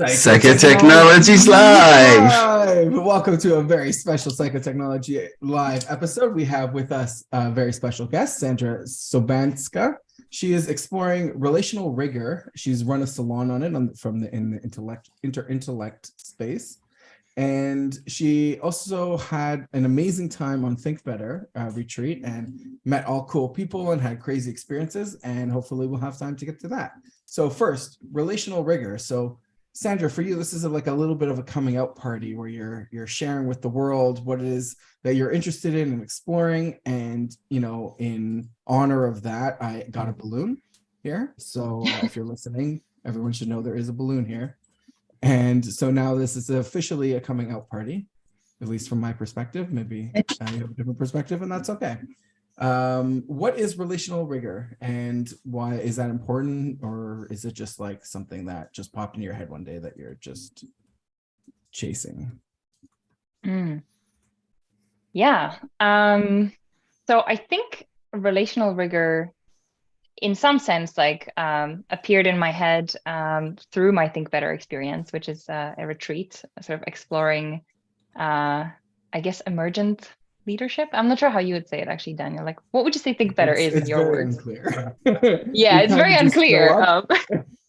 Psychotechnologies live. Live. Welcome to a very special Psychotechnology Live episode. We have with us a very special guest, Sandra Sobanska. She is exploring relational rigor. She's run a salon on it in the intellect space. And she also had an amazing time on Think Better retreat and met all cool people and had crazy experiences. And hopefully we'll have time to get to that. So first, relational rigor. So Sandra, for you, this is like a little bit of a coming out party where you're sharing with the world what it is that you're interested in and exploring. And, you know, in honor of that, I got a balloon here. So if you're listening, everyone should know there is a balloon here. And so now this is officially a coming out party, at least from my perspective. Maybe you have a different perspective, and that's okay. What is relational rigor, and why is that important, or is it just like something that just popped in your head one day that you're just chasing? Yeah. So I think relational rigor, in some sense, like appeared in my head through my Think Better experience, which is a retreat, sort of exploring, I guess, emergent leadership. I'm not sure how you would say it, actually, Daniel. Like, what would you say Think Better is in your words? Unclear. Yeah, it's very unclear.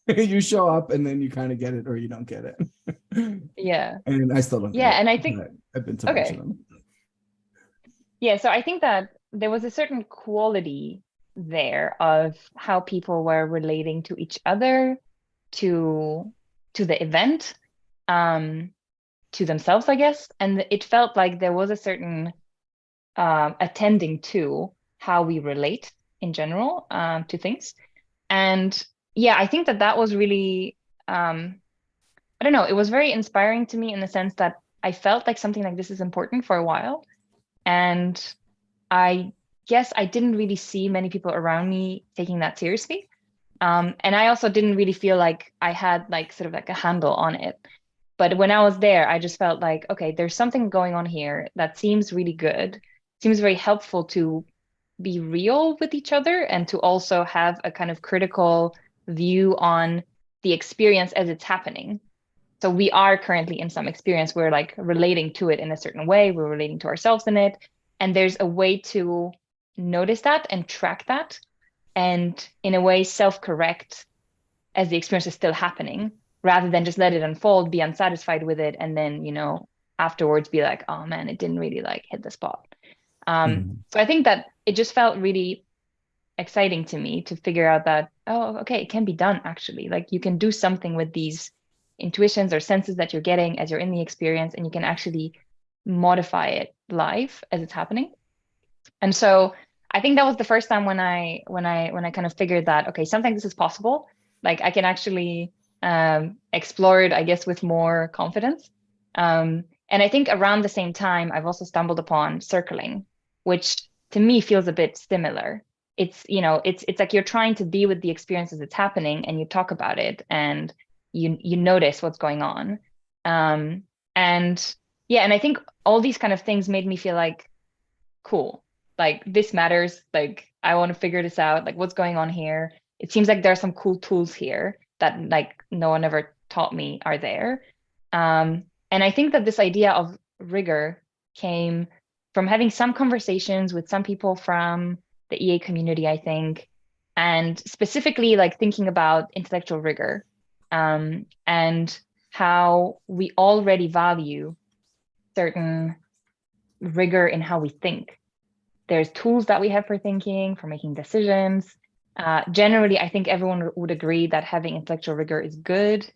You show up and then you kind of get it or you don't get it. Yeah. And I still don't get it. Yeah, and I think I've been to a bunch of them. Yeah, so I think that there was a certain quality there of how people were relating to each other, to the event, to themselves, I guess. And it felt like there was a certain attending to how we relate in general to things. And yeah, I think that was really, I don't know, it was very inspiring to me in the sense that I felt like something like this is important for a while. And I guess I didn't really see many people around me taking that seriously. And I also didn't really feel like I had like sort of like a handle on it. But when I was there, I just felt like, okay, there's something going on here that seems really good, seems very helpful to be real with each other and to also have a kind of critical view on the experience as it's happening. So we are currently in some experience, we're like relating to it in a certain way, we're relating to ourselves in it. And there's a way to notice that and track that and in a way self-correct as the experience is still happening, rather than just let it unfold, be unsatisfied with it, and then, you know, afterwards be like, oh man, it didn't really like hit the spot. So I think that it just felt really exciting to me to figure out that, oh, okay, it can be done actually. Like you can do something with these intuitions or senses that you're getting as you're in the experience, and you can actually modify it live as it's happening. And so I think that was the first time when I kind of figured that, okay, something this is possible. Like I can actually explore it, I guess, with more confidence. And I think around the same time, I've also stumbled upon circling, which to me feels a bit similar. It's, you know, it's like you're trying to be with the experience as it's happening, and you talk about it and you notice what's going on. And yeah, and I think all these kind of things made me feel like, cool, like this matters. Like I want to figure this out. Like what's going on here? It seems like there are some cool tools here that like no one ever taught me are there. And I think that this idea of rigor came from having some conversations with some people from the EA community, I think, and specifically like thinking about intellectual rigor, and how we already value certain rigor in how we think. There's tools that we have for thinking, for making decisions. Generally, I think everyone would agree that having intellectual rigor is good.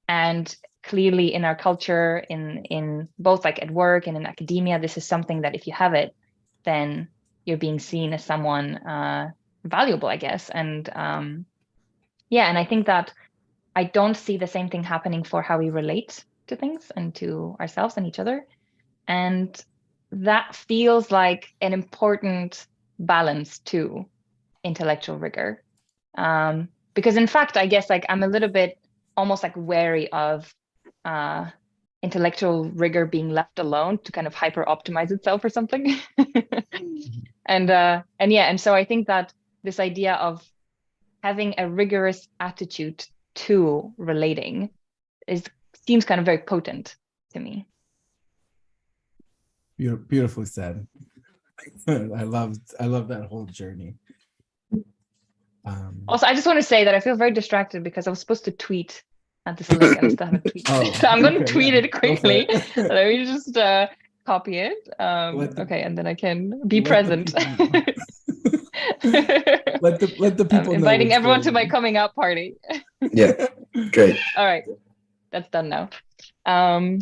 And clearly in our culture, in both like at work and in academia, this is something that if you have it, then you're being seen as someone valuable, I guess. And yeah, and I think that I don't see the same thing happening for how we relate to things and to ourselves and each other. And that feels like an important balance to intellectual rigor. Because in fact, I guess like I'm a little bit almost like wary of intellectual rigor being left alone to kind of hyper optimize itself or something. And yeah, and so I think that this idea of having a rigorous attitude to relating is seems kind of very potent to me. Beautifully said. I love that whole journey. Also, I just want to say that I feel very distracted because I was supposed to tweet at this link and I still haven't tweeted. Oh, so I'm going to okay, tweet yeah. it quickly. Go for it. Let me just copy it. Okay, and then I can be present. Let the people I'm know. inviting everyone to my coming out party. Yeah, great. All right, that's done now. Cool.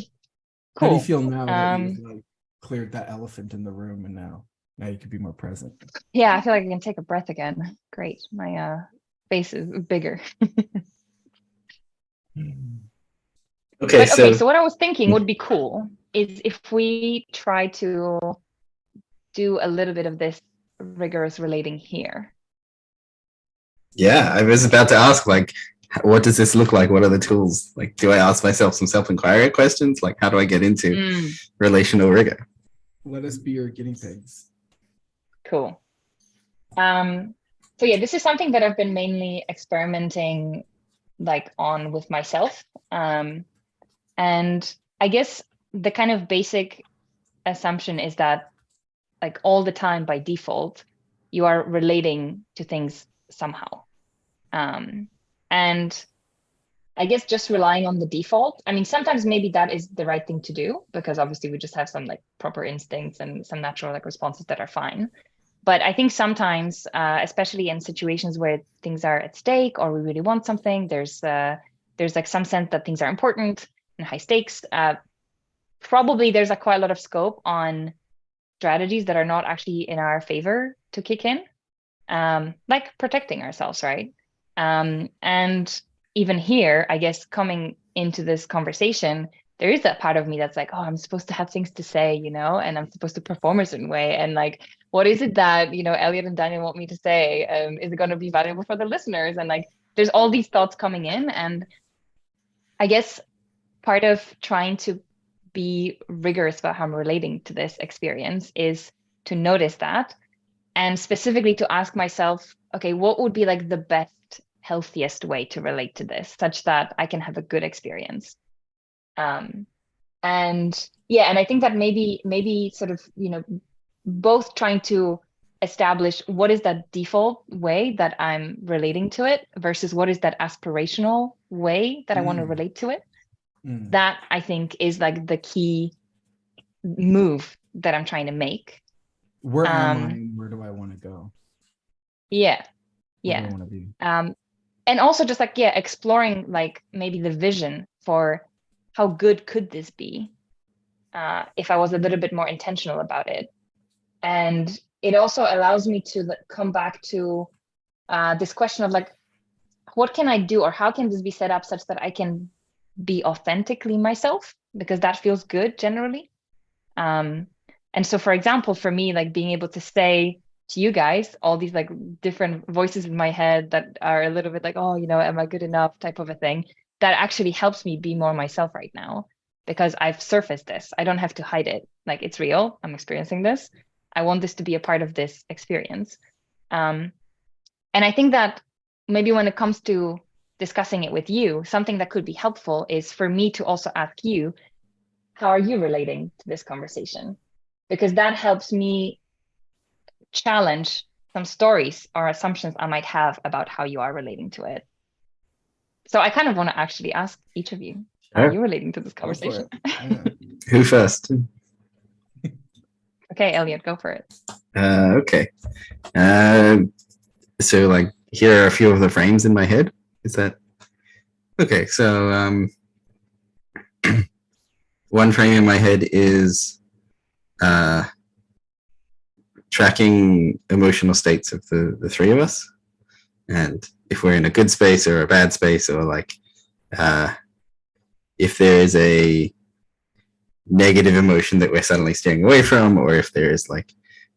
How do you feel now that you've like cleared that elephant in the room, and now you can be more present? Yeah, I feel like I can take a breath again. Great, my face is bigger. Okay, so what I was thinking would be cool is if we try to do a little bit of this rigorous relating here. Yeah, I was about to ask, like, what does this look like? What are the tools? Like, do I ask myself some self-inquiry questions? Like, how do I get into relational rigor? Let us be your guinea pigs. Cool. So yeah, this is something that I've been mainly experimenting on with myself. And I guess the kind of basic assumption is that all the time by default, you are relating to things somehow. And I guess just relying on the default, I mean, sometimes maybe that is the right thing to do because obviously we just have some proper instincts and some natural responses that are fine. But I think sometimes, especially in situations where things are at stake or we really want something, there's some sense that things are important and high stakes. Probably there's quite a lot of scope on strategies that are not actually in our favor to kick in, like protecting ourselves, right? And even here, I guess coming into this conversation, there is that part of me that's I'm supposed to have things to say, and I'm supposed to perform a certain way. And what is it that, Elliot and Daniel want me to say? Is it going to be valuable for the listeners? And there's all these thoughts coming in. And I guess part of trying to be rigorous about how I'm relating to this experience is to notice that, and specifically to ask myself, okay, what would be the best, healthiest way to relate to this such that I can have a good experience? And I think that maybe sort of, both trying to establish what is that default way that I'm relating to it versus what is that aspirational way that I want to relate to it. That I think is the key move that I'm trying to make. Where am I and where do I want to go? Yeah. Where do I want to be? And also just exploring maybe the vision for how good could this be if I was a little bit more intentional about it. And it also allows me to come back to this question of what can I do, or how can this be set up such that I can be authentically myself, because that feels good generally. And so, for example, for me, being able to say to you guys all these different voices in my head that are a little bit am I good enough type of a thing, that actually helps me be more myself right now, because I've surfaced this. I don't have to hide it. It's real. I'm experiencing this. I want this to be a part of this experience. And I think that maybe when it comes to discussing it with you, something that could be helpful is for me to also ask you, how are you relating to this conversation? Because that helps me challenge some stories or assumptions I might have about how you are relating to it. So I kind of want to actually ask each of you, how are you relating to this conversation? Yeah. Who first? Okay, Elliot, go for it. Okay. So here are a few of the frames in my head. Is that okay? So one frame in my head is tracking emotional states of the three of us, and if we're in a good space or a bad space, or if there is a negative emotion that we're suddenly steering away from, or if there is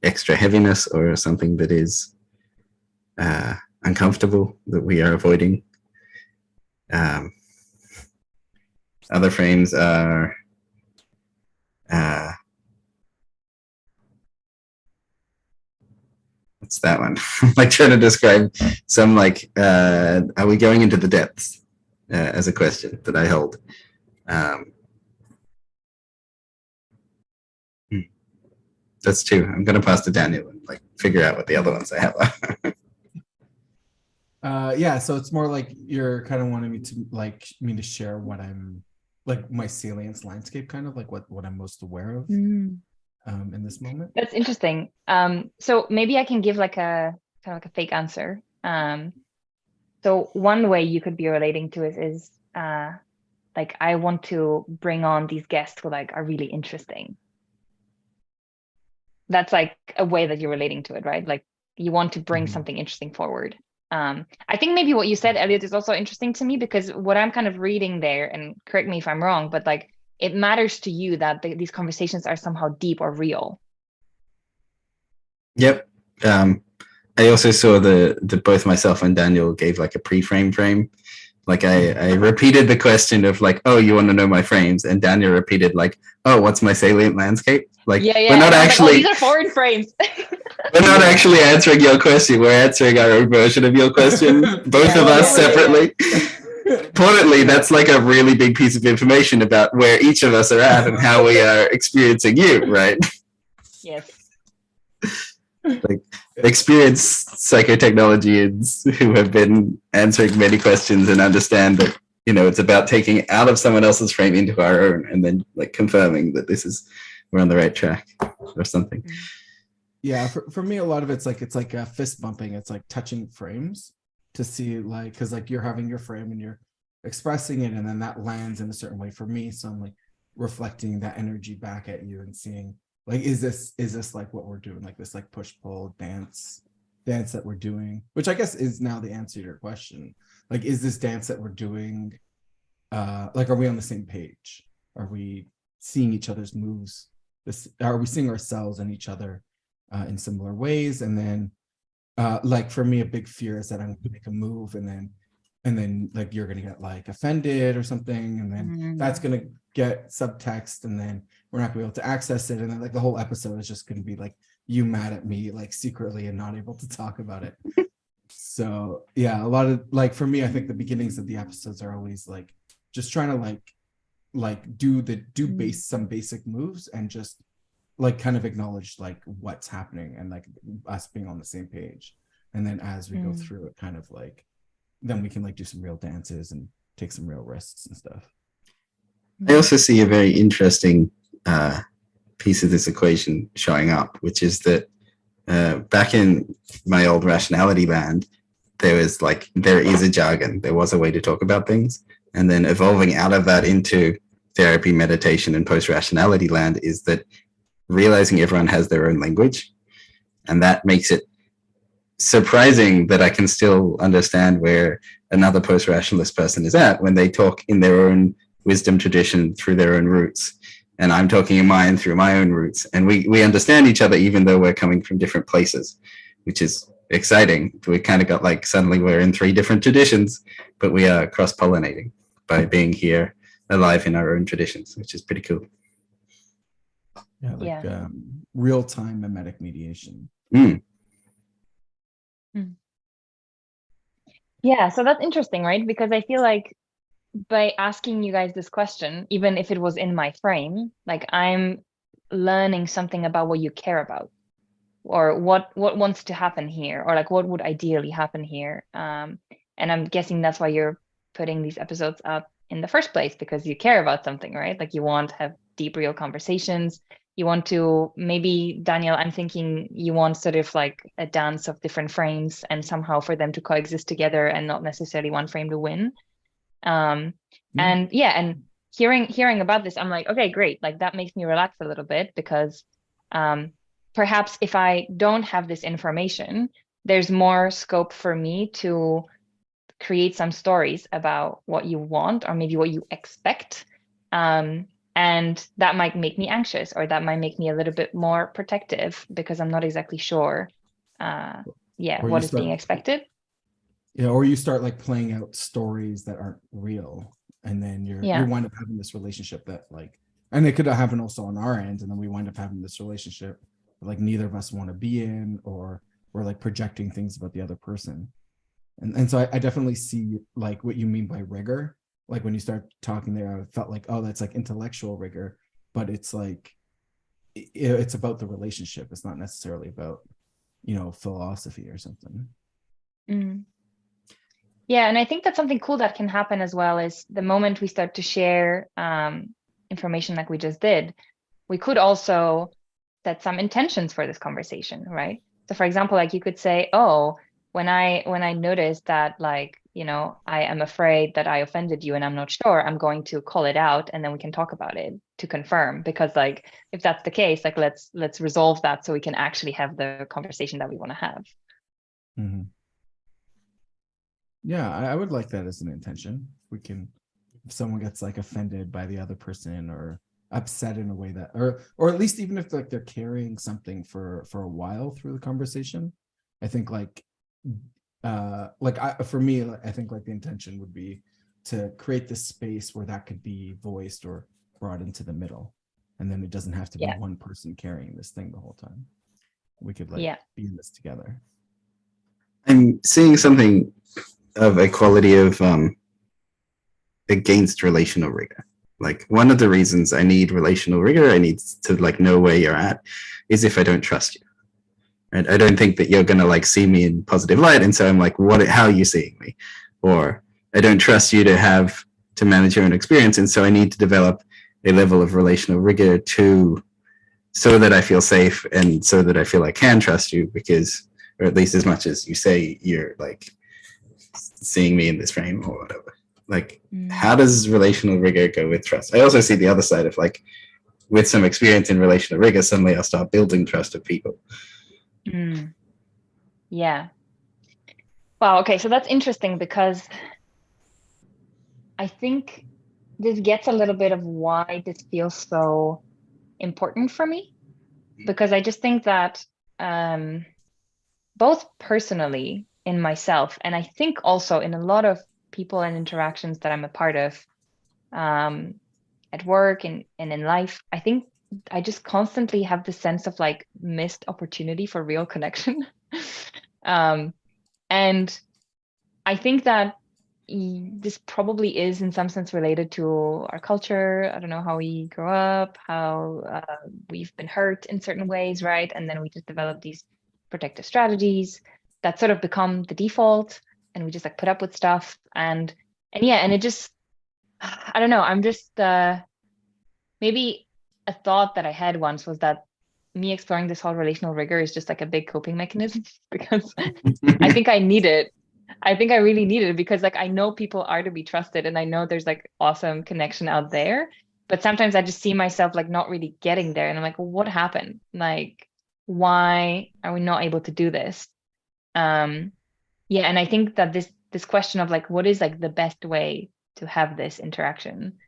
extra heaviness or something that is uncomfortable that we are avoiding. Other frames are what's that one? I'm trying to describe some are we going into the depths as a question that I hold. Um, that's two. I'm going to pass to Daniel and like figure out what the other ones I have are. Yeah, so it's more like you're kind of wanting me to share what I'm like, my salience landscape, kind of like what I'm most aware of in this moment. That's interesting. So maybe I can give like a kind of like a fake answer. So one way you could be relating to it is like I want to bring on these guests who like are really interesting. That's like a way that you're relating to it, right? Like you want to bring something interesting forward. I think maybe what you said, Elliot, is also interesting to me, because what I'm kind of reading there, and correct me if I'm wrong, but like it matters to you that these conversations are somehow deep or real. Yep. I also saw the both myself and Daniel gave like a pre-frame frame. Like I repeated the question of like, oh, you want to know my frames? And Daniel repeated like, oh, what's my salient landscape? Like, we're not actually, like, oh, these are foreign frames. we're not actually answering your question. We're answering our own version of your question, both of us separately. Importantly, that's like a really big piece of information about where each of us are at and how we are experiencing you, right? Yes. Like experienced psychotechnologians who have been answering many questions and understand that, you know, it's about taking out of someone else's frame into our own and then like confirming that we're on the right track or something. Yeah, for me, a lot of it's like a fist bumping. It's like touching frames to see, like, because like you're having your frame and you're expressing it, and then that lands in a certain way for me. So I'm like reflecting that energy back at you and seeing, like, is this like what we're doing, like this like push pull dance that we're doing, which I guess is now the answer to your question. Like, is this dance that we're doing, like, are we on the same page? Are we seeing each other's moves? Are we seeing ourselves and each other in similar ways? And then like for me, a big fear is that I'm gonna make a move and then like you're gonna get like offended or something, and then that's gonna get subtext, and then we're not gonna be able to access it, and then like the whole episode is just gonna be like you mad at me like secretly and not able to talk about it. So yeah, a lot of, like, for me, I think the beginnings of the episodes are always like just trying to do some basic moves and just like kind of acknowledge like what's happening and like us being on the same page. And then as we go through it, kind of like, then we can like do some real dances and take some real risks and stuff. I also see a very interesting piece of this equation showing up, which is that back in my old rationality land, there is a jargon. There was a way to talk about things. And then evolving out of that into therapy, meditation, and post-rationality land is that realizing everyone has their own language. And that makes it surprising that I can still understand where another post-rationalist person is at when they talk in their own wisdom tradition through their own roots. And I'm talking in mine through my own roots. And we understand each other even though we're coming from different places, which is exciting. We kind of got like, suddenly we're in 3 different traditions, but we are cross-pollinating by being here alive in our own traditions, which is pretty cool. Yeah, real-time mimetic mediation. Yeah, so that's interesting, right? Because I feel like by asking you guys this question, even if it was in my frame, like I'm learning something about what you care about, or what wants to happen here, or like what would ideally happen here. And I'm guessing that's why you're putting these episodes up in the first place, because you care about something, right? Like you want to have deep, real conversations. You want to, maybe, Daniel, I'm thinking you want sort of like a dance of different frames and somehow for them to coexist together and not necessarily one frame to win. And hearing about this, I'm like, okay, great. Like that makes me relax a little bit, because perhaps if I don't have this information, there's more scope for me to create some stories about what you want or maybe what you expect. And that might make me anxious, or that might make me a little bit more protective, because I'm not exactly sure what is being expected. Yeah, or you start like playing out stories that aren't real, and then you wind up having this relationship that like, and it could happen also on our end, and then we wind up having this relationship that like neither of us want to be in, or we're like projecting things about the other person. And so I definitely see like what you mean by rigor, like when you start talking there, I felt like, oh, that's like intellectual rigor, but it's like it's about the relationship. It's not necessarily about, philosophy or something. Mm. Yeah, and I think that's something cool that can happen as well is the moment we start to share information like we just did, we could also set some intentions for this conversation, right? So for example, like you could say, oh, when I notice that like, I am afraid that I offended you and I'm not sure, I'm going to call it out and then we can talk about it to confirm. Because like if that's the case, like let's resolve that so we can actually have the conversation that we want to have. Mm-hmm. Yeah, I would like that as an intention. If someone gets like offended by the other person or upset in a way that, or at least even if like they're carrying something for a while through the conversation, I think for me, I think like the intention would be to create this space where that could be voiced or brought into the middle, and then it doesn't have to be one person carrying this thing the whole time. We could be in this together. I'm seeing something of a quality of against relational rigor. Like one of the reasons I need relational rigor, I need to like know where you're at, is if I don't trust you. Right? I don't think that you're gonna like see me in positive light, and so I'm like, how are you seeing me? Or I don't trust you to manage your own experience, and so I need to develop a level of relational rigor so that I feel safe and so that I feel I can trust you, because, or at least as much as you say you're like seeing me in this frame or whatever. Like, how does relational rigor go with trust? I also see the other side of like, with some experience in relational rigor, suddenly I'll start building trust of people. Yeah. Wow. Okay. So that's interesting because I think this gets a little bit of why this feels so important for me, because I just think that both personally in myself, and I think also in a lot of people and interactions that I'm a part of at work and in life, I think I just constantly have this sense of like missed opportunity for real connection. And I think that this probably is in some sense related to our culture. I don't know how we grow up, how we've been hurt in certain ways, right? And then we just develop these protective strategies that sort of become the default, and we just like put up with stuff. And it just, I don't know. I'm just maybe a thought that I had once was that me exploring this whole relational rigor is just like a big coping mechanism because I think I need it. I think I really need it because like I know people are to be trusted and I know there's like awesome connection out there, but sometimes I just see myself like not really getting there and I'm like, well, what happened? Like, why are we not able to do this? And I think that this question of like what is like the best way to have this interaction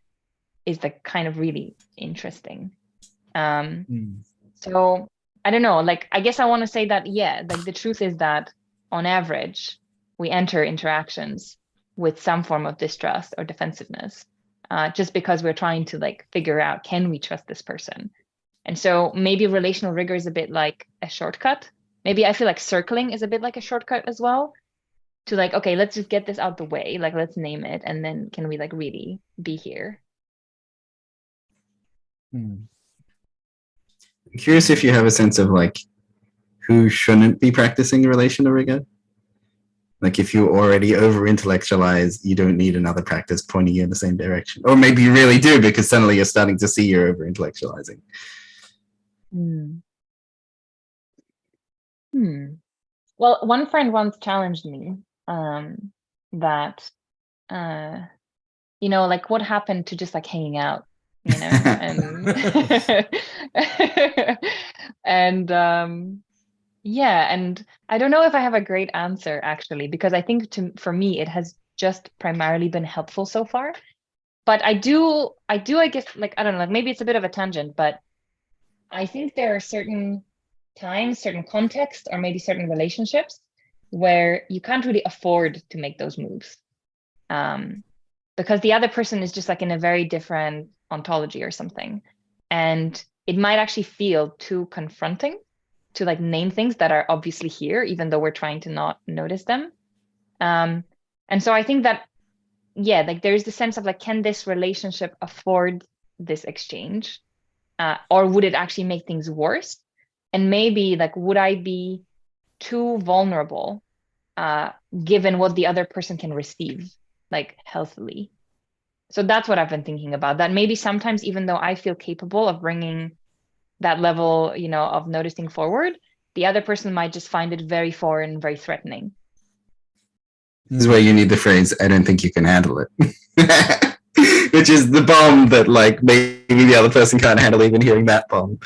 is like kind of really interesting. So I don't know, like I guess I want to say that like the truth is that on average we enter interactions with some form of distrust or defensiveness, just because we're trying to like figure out, can we trust this person? And so maybe relational rigor is a bit like a shortcut. Maybe I feel like circling is a bit like a shortcut as well, to like, okay, let's just get this out the way, like let's name it, and then can we like really be here? I'm curious if you have a sense of like who shouldn't be practicing relational rigor. Like if you already over intellectualize, you don't need another practice pointing you in the same direction. Or maybe you really do because suddenly you're starting to see you're over intellectualizing. Well, one friend once challenged me that like what happened to just like hanging out, and and and I don't know if I have a great answer actually, because I think for me it has just primarily been helpful so far. But I guess, like, I don't know, like maybe it's a bit of a tangent, but I think there are certain times, certain contexts, or maybe certain relationships where you can't really afford to make those moves. Because the other person is just like in a very different ontology or something. And it might actually feel too confronting to like name things that are obviously here, even though we're trying to not notice them. And so I think that yeah, like there's the sense of like, can this relationship afford this exchange? Or would it actually make things worse? And maybe like, would I be too vulnerable given what the other person can receive, like healthily? So that's what I've been thinking about. That maybe sometimes, even though I feel capable of bringing that level, of noticing forward, the other person might just find it very foreign, very threatening. This is where you need the phrase, "I don't think you can handle it." Which is the bomb that like maybe the other person can't handle even hearing that bomb.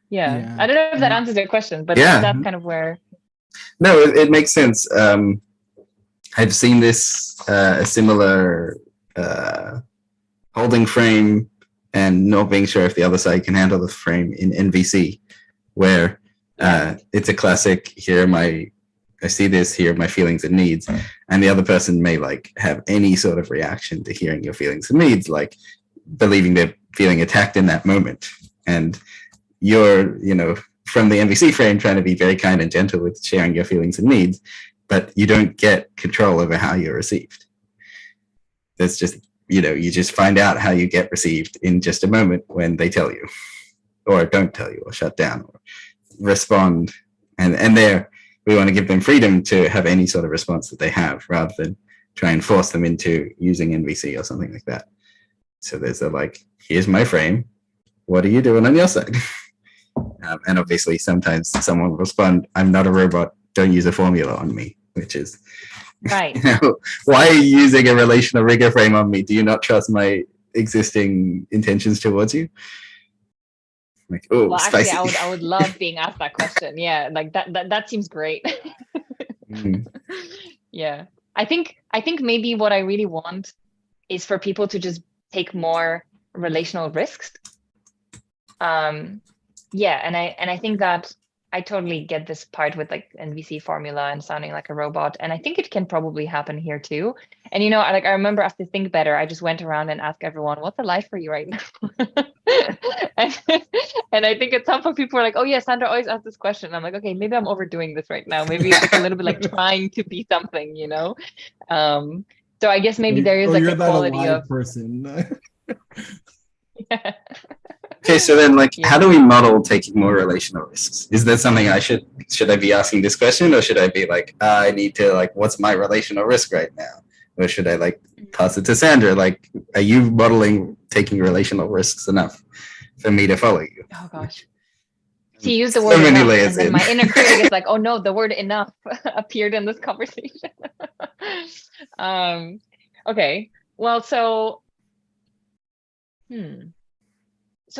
Yeah. I don't know if that answers your question, but yeah, that's kind of where. No, it makes sense. I've seen this a similar holding frame and not being sure if the other side can handle the frame in NVC, where it's a classic. I see this, here are my feelings and needs, and the other person may like have any sort of reaction to hearing your feelings and needs, like believing they're feeling attacked in that moment, and you're, from the NVC frame trying to be very kind and gentle with sharing your feelings and needs, but you don't get control over how you're received. That's just, you just find out how you get received in just a moment when they tell you, or don't tell you, or shut down, or respond, and there. We want to give them freedom to have any sort of response that they have, rather than try and force them into using NVC or something like that. So there's a like, here's my frame. What are you doing on your side? And obviously sometimes someone will respond, I'm not a robot. Don't use a formula on me, which is, right. Why are you using a relational rigor frame on me? Do you not trust my existing intentions towards you? Like, oh, well, spicy. Actually, I would love being asked that question. Yeah, like that seems great. Yeah, I think maybe what I really want is for people to just take more relational risks. Yeah, and I think that I totally get this part with like NVC formula and sounding like a robot, and I think it can probably happen here too. And I remember after Think Better, I just went around and asked everyone, "What's the life for you right now?" and I think at some point people were like, "Oh yeah, Sandra always asks this question." And I'm like, okay, maybe I'm overdoing this right now. Maybe it's like a little bit like trying to be something, So I guess maybe there is like a quality of person. Yeah. Okay, so then how do we model taking more relational risks? Is that something should I be asking this question, or should I be like, I need to what's my relational risk right now? Or should I pass it to Sandra? Are you modeling taking relational risks enough for me to follow you? Oh gosh. So you use the word enough, and then my inner critic is like, oh no, the word enough appeared in this conversation. Okay. Well, so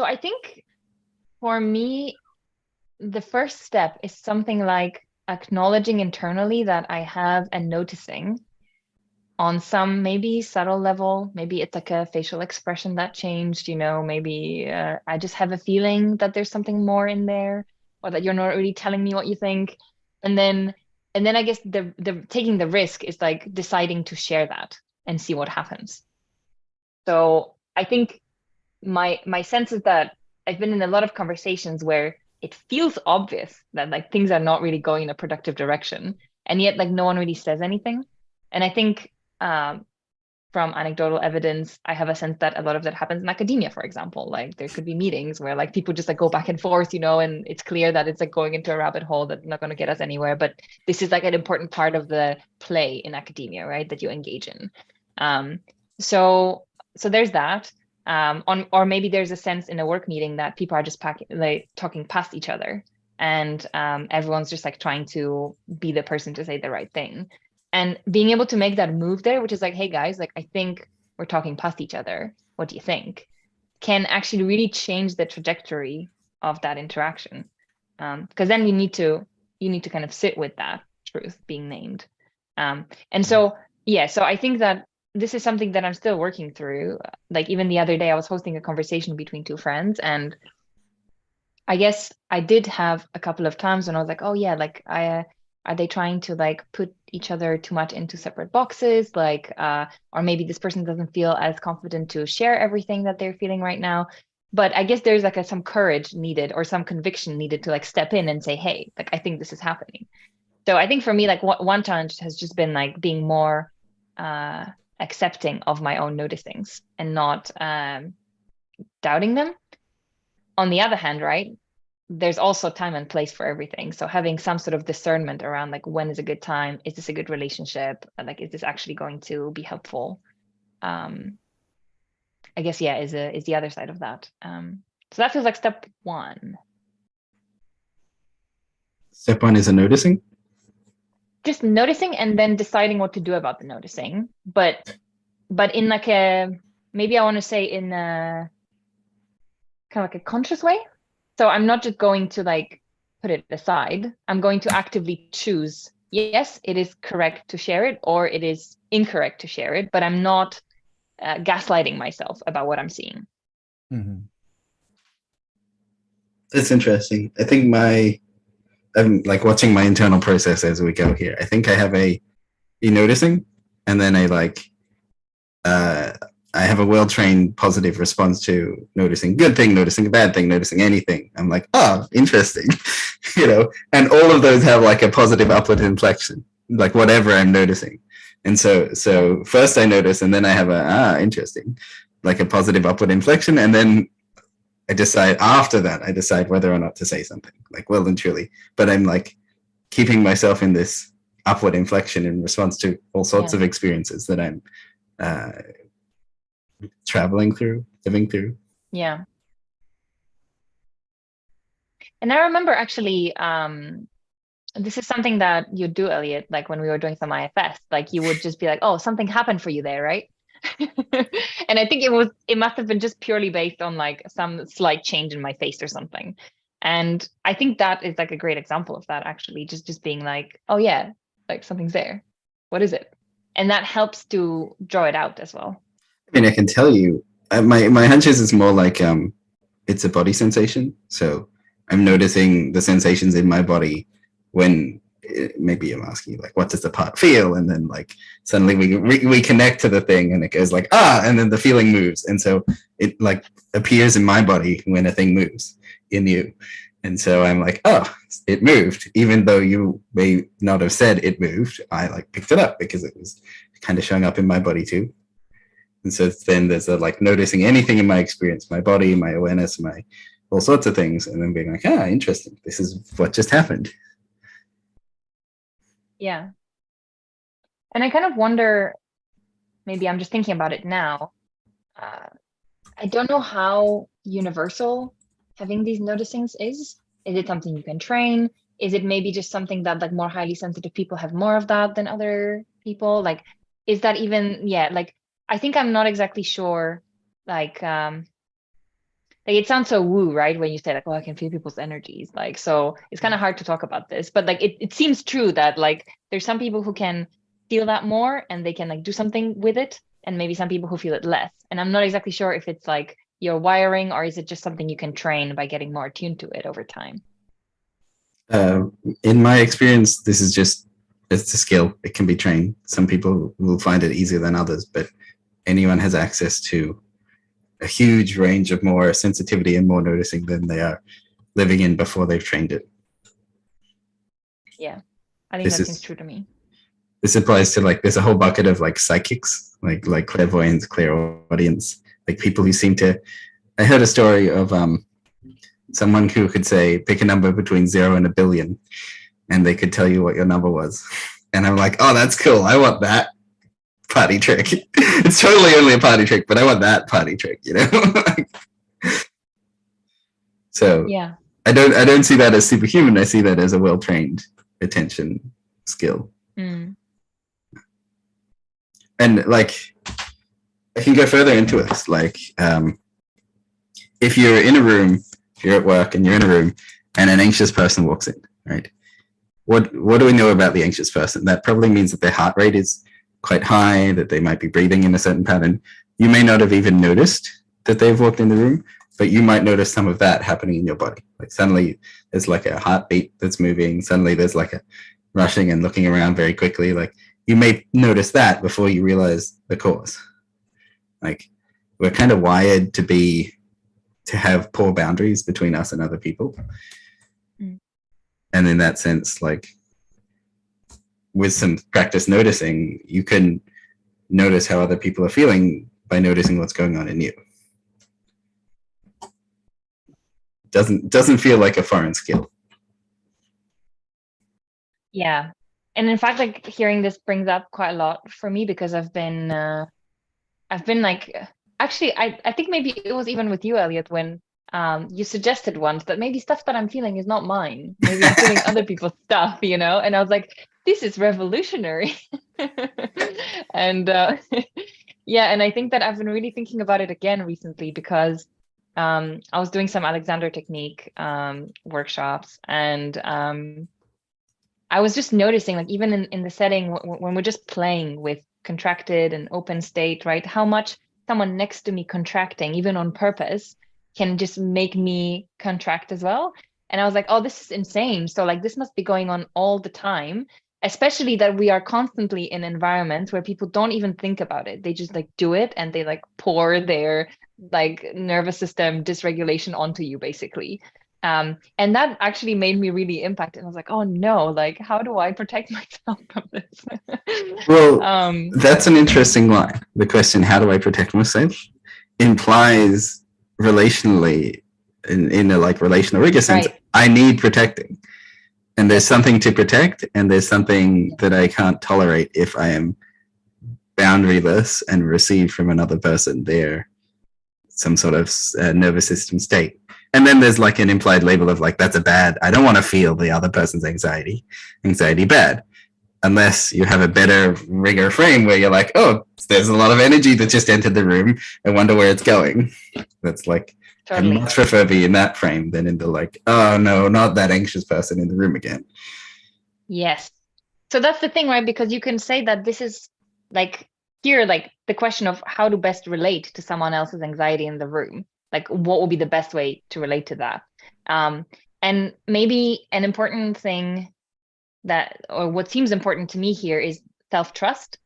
I think for me, the first step is something like acknowledging internally that I have and noticing on some maybe subtle level. Maybe it's like a facial expression that changed, maybe I just have a feeling that there's something more in there, or that you're not really telling me what you think. And then I guess the taking the risk is like deciding to share that and see what happens. So I think my sense is that I've been in a lot of conversations where it feels obvious that things are not really going in a productive direction, and yet no one really says anything. And I think from anecdotal evidence, I have a sense that a lot of that happens in academia, for example. There could be meetings where people just go back and forth, and it's clear that it's going into a rabbit hole that's not going to get us anywhere. But this is an important part of the play in academia, right? That you engage in. So there's that. Or maybe there's a sense in a work meeting that people are just talking past each other, and everyone's just trying to be the person to say the right thing. And being able to make that move there, which is hey guys, I think we're talking past each other. What do you think? Can actually really change the trajectory of that interaction. Because then you need to kind of sit with that truth being named. And so I think that this is something that I'm still working through. Even the other day, I was hosting a conversation between two friends, and I guess I did have a couple of times when I was like, oh yeah, are they trying to put each other too much into separate boxes? Or maybe this person doesn't feel as confident to share everything that they're feeling right now. But I guess there's some courage needed, or some conviction needed to step in and say, hey, I think this is happening. So I think for me, like one challenge has just been like being more accepting of my own noticings and not doubting them. On the other hand, right, there's also time and place for everything. So having some sort of discernment around like when is a good time, is this a good relationship, like is this actually going to be helpful? I guess is the other side of that. So that feels like step one. Step one is a noticing. Just noticing and then deciding what to do about the noticing, but in like maybe I want to say in a kind of like a conscious way. So I'm not just going to like put it aside. I'm going to actively choose, yes, it is correct to share it, or it is incorrect to share it, but I'm not gaslighting myself about what I'm seeing. Mm-hmm. That's interesting. I think I'm like watching my internal process as we go here. I think I have a noticing, and then I have a well-trained positive response to noticing good thing, noticing a bad thing, noticing anything. I'm like, oh, interesting, and all of those have like a positive upward inflection, like whatever I'm noticing. And so first I notice, and then I have interesting, like a positive upward inflection, and then I decide whether or not to say something, like well and truly. But I'm like keeping myself in this upward inflection in response to all sorts of experiences that I'm traveling through, living through. Yeah. And I remember actually, this is something that you do, Elliot, like when we were doing some IFS, like you would just be like, oh, something happened for you there, right? And I think it must have been just purely based on like some slight change in my face or something. And I think that is like a great example of that, actually, just being like, oh yeah, like something's there. What is it? And that helps to draw it out as well. I mean, I can tell you, my hunch is it's more like it's a body sensation. So I'm noticing the sensations in my body when maybe I'm asking you like, what does the part feel? And then like suddenly we connect to the thing and it goes like, and then the feeling moves. And so it like appears in my body when a thing moves in you. And so I'm like, oh, it moved. Even though you may not have said it moved, I like picked it up because it was kind of showing up in my body too. And so then there's a like noticing anything in my experience, my body, my awareness, my all sorts of things, and then being like, interesting. This is what just happened. Yeah. And I kind of wonder, maybe I'm just thinking about it now. I don't know how universal having these noticings is. Is it something you can train? Is it maybe just something that like more highly sensitive people have more of that than other people? Like, is that even, like, I think I'm not exactly sure, like it sounds so woo, right? When you say like, oh, I can feel people's energies. Like, so it's kind of hard to talk about this, but like, it seems true that like, there's some people who can feel that more and they can like do something with it. And maybe some people who feel it less. And I'm not exactly sure if it's like your wiring or is it just something you can train by getting more attuned to it over time? In my experience, it's a skill. It can be trained. Some people will find it easier than others, but anyone has access to a huge range of more sensitivity and more noticing than they are living in before they've trained it. Yeah, I think that seems true to me. This applies to like, there's a whole bucket of like psychics, like clairvoyance, clairaudience, like people who seem to, I heard a story of someone who could say, pick a number between 0 and 1 billion, and they could tell you what your number was. And I'm like, oh, that's cool. I want that party trick. It's totally only a party trick, but I want that party trick, So yeah, I don't see that as superhuman. I see that as a well-trained attention skill. And like, I can go further into it. Like, if you're in a room, if you're at work and you're in a room and an anxious person walks in, right? What do we know about the anxious person? That probably means that their heart rate is quite high, that they might be breathing in a certain pattern. You may not have even noticed that they've walked in the room, but you might notice some of that happening in your body. Like suddenly there's like a heartbeat that's moving. Suddenly there's like a rushing and looking around very quickly. Like you may notice that before you realize the cause. Like we're kind of wired to have poor boundaries between us and other people. And in that sense, like with some practice noticing, you can notice how other people are feeling by noticing what's going on in you. Doesn't feel like a foreign skill. Yeah. And in fact, like hearing this brings up quite a lot for me, because I've been like, actually, I think maybe it was even with you, Elliot, when you suggested once that maybe stuff that I'm feeling is not mine. Maybe I'm feeling other people's stuff, you know? And I was like, this is revolutionary. And yeah, and I think that I've been really thinking about it again recently, because I was doing some Alexander technique workshops, and I was just noticing, like, even in the setting when we're just playing with contracted and open state, right? How much someone next to me contracting, even on purpose, can just make me contract as well. And I was like, oh, this is insane. So like, this must be going on all the time, especially that we are constantly in environments where people don't even think about it. They just like do it, and they like pour their like nervous system dysregulation onto you, basically. And that actually made me really impacted. I was like, oh no, like, how do I protect myself from this? Well, that's an interesting line. The question, how do I protect myself, implies relationally, in a like relational rigor sense, right, I need protecting. And there's something to protect, and there's something that I can't tolerate if I am boundaryless and receive from another person their some sort of nervous system state. And then there's like an implied label of like, that's a bad, I don't want to feel the other person's anxiety bad. Unless you have a better rigor frame where you're like, oh, there's a lot of energy that just entered the room. I wonder where it's going. That's like, totally. I much prefer be in that frame than in the like, oh no, not that anxious person in the room again. Yes. So that's the thing, right? Because you can say that this is like, here, like the question of how to best relate to someone else's anxiety in the room. Like, what would be the best way to relate to that? And maybe an important thing that, or what seems important to me here, is self-trust.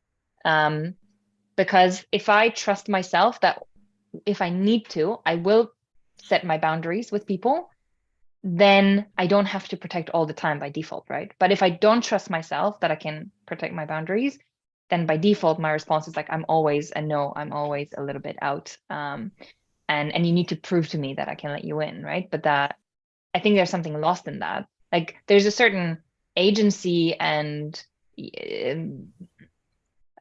Because if I trust myself that if I need to, I will set my boundaries with people, then I don't have to protect all the time by default, right? But if I don't trust myself that I can protect my boundaries, then by default, my response is like, I'm always a no, I'm always a little bit out. And you need to prove to me that I can let you in, right? But that, I think there's something lost in that. Like, there's a certain agency and I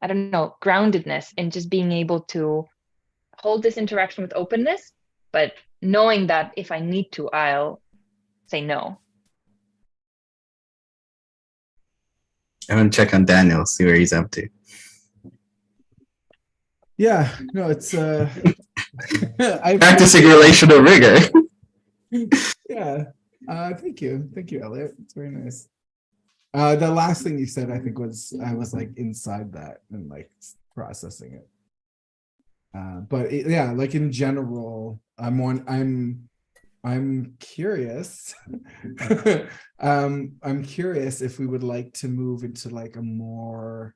don't know, groundedness in just being able to hold this interaction with openness, but knowing that if I need to, I'll say no. I'm gonna check on Daniel, see where he's up to. Yeah, no, it's practicing relational rigor. Yeah, thank you, Elliot. It's very nice. The last thing you said, I think, was I was like inside that and like processing it. But yeah, like in general, I'm curious. I'm curious if we would like to move into like a more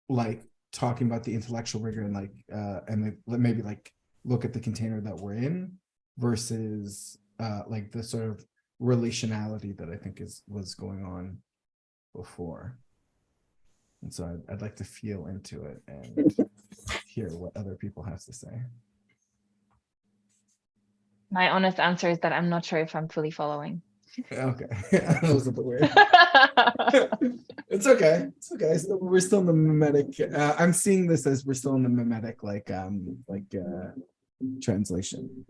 like talking about the intellectual rigor and like and maybe like look at the container that we're in versus like the sort of relationality that I think was going on before. And so I'd like to feel into it and hear what other people have to say. My honest answer is that I'm not sure if I'm fully following. Okay. That was a bit weird. It's okay. It's okay. So we're still in the mimetic. I'm seeing this as we're still in the mimetic translation.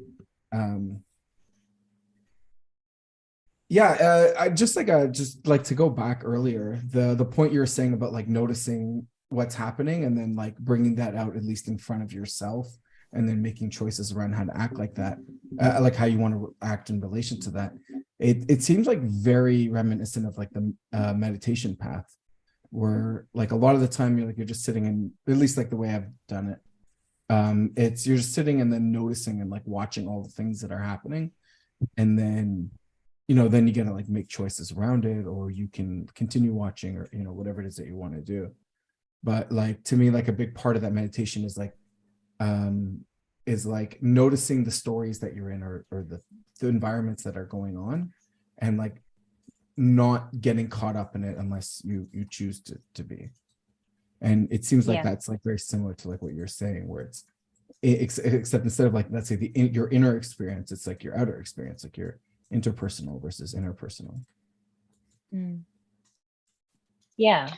Yeah, I just like to go back earlier, the point you were saying about like noticing what's happening and then like bringing that out at least in front of yourself and then making choices around how to act like that, like how you want to act in relation to that. It seems like very reminiscent of like the meditation path, where like a lot of the time you're just sitting and at least like the way I've done it, it's you're just sitting and then noticing and like watching all the things that are happening, and then then you gotta like make choices around it, or you can continue watching, or whatever it is that you want to do. But like to me, like a big part of that meditation is like noticing the stories that you're in, or the environments that are going on, and like not getting caught up in it unless you choose to be. And it seems like that's like very similar to like what you're saying, where except instead of like, let's say your inner experience, it's like your outer experience, like your interpersonal versus interpersonal. Yeah,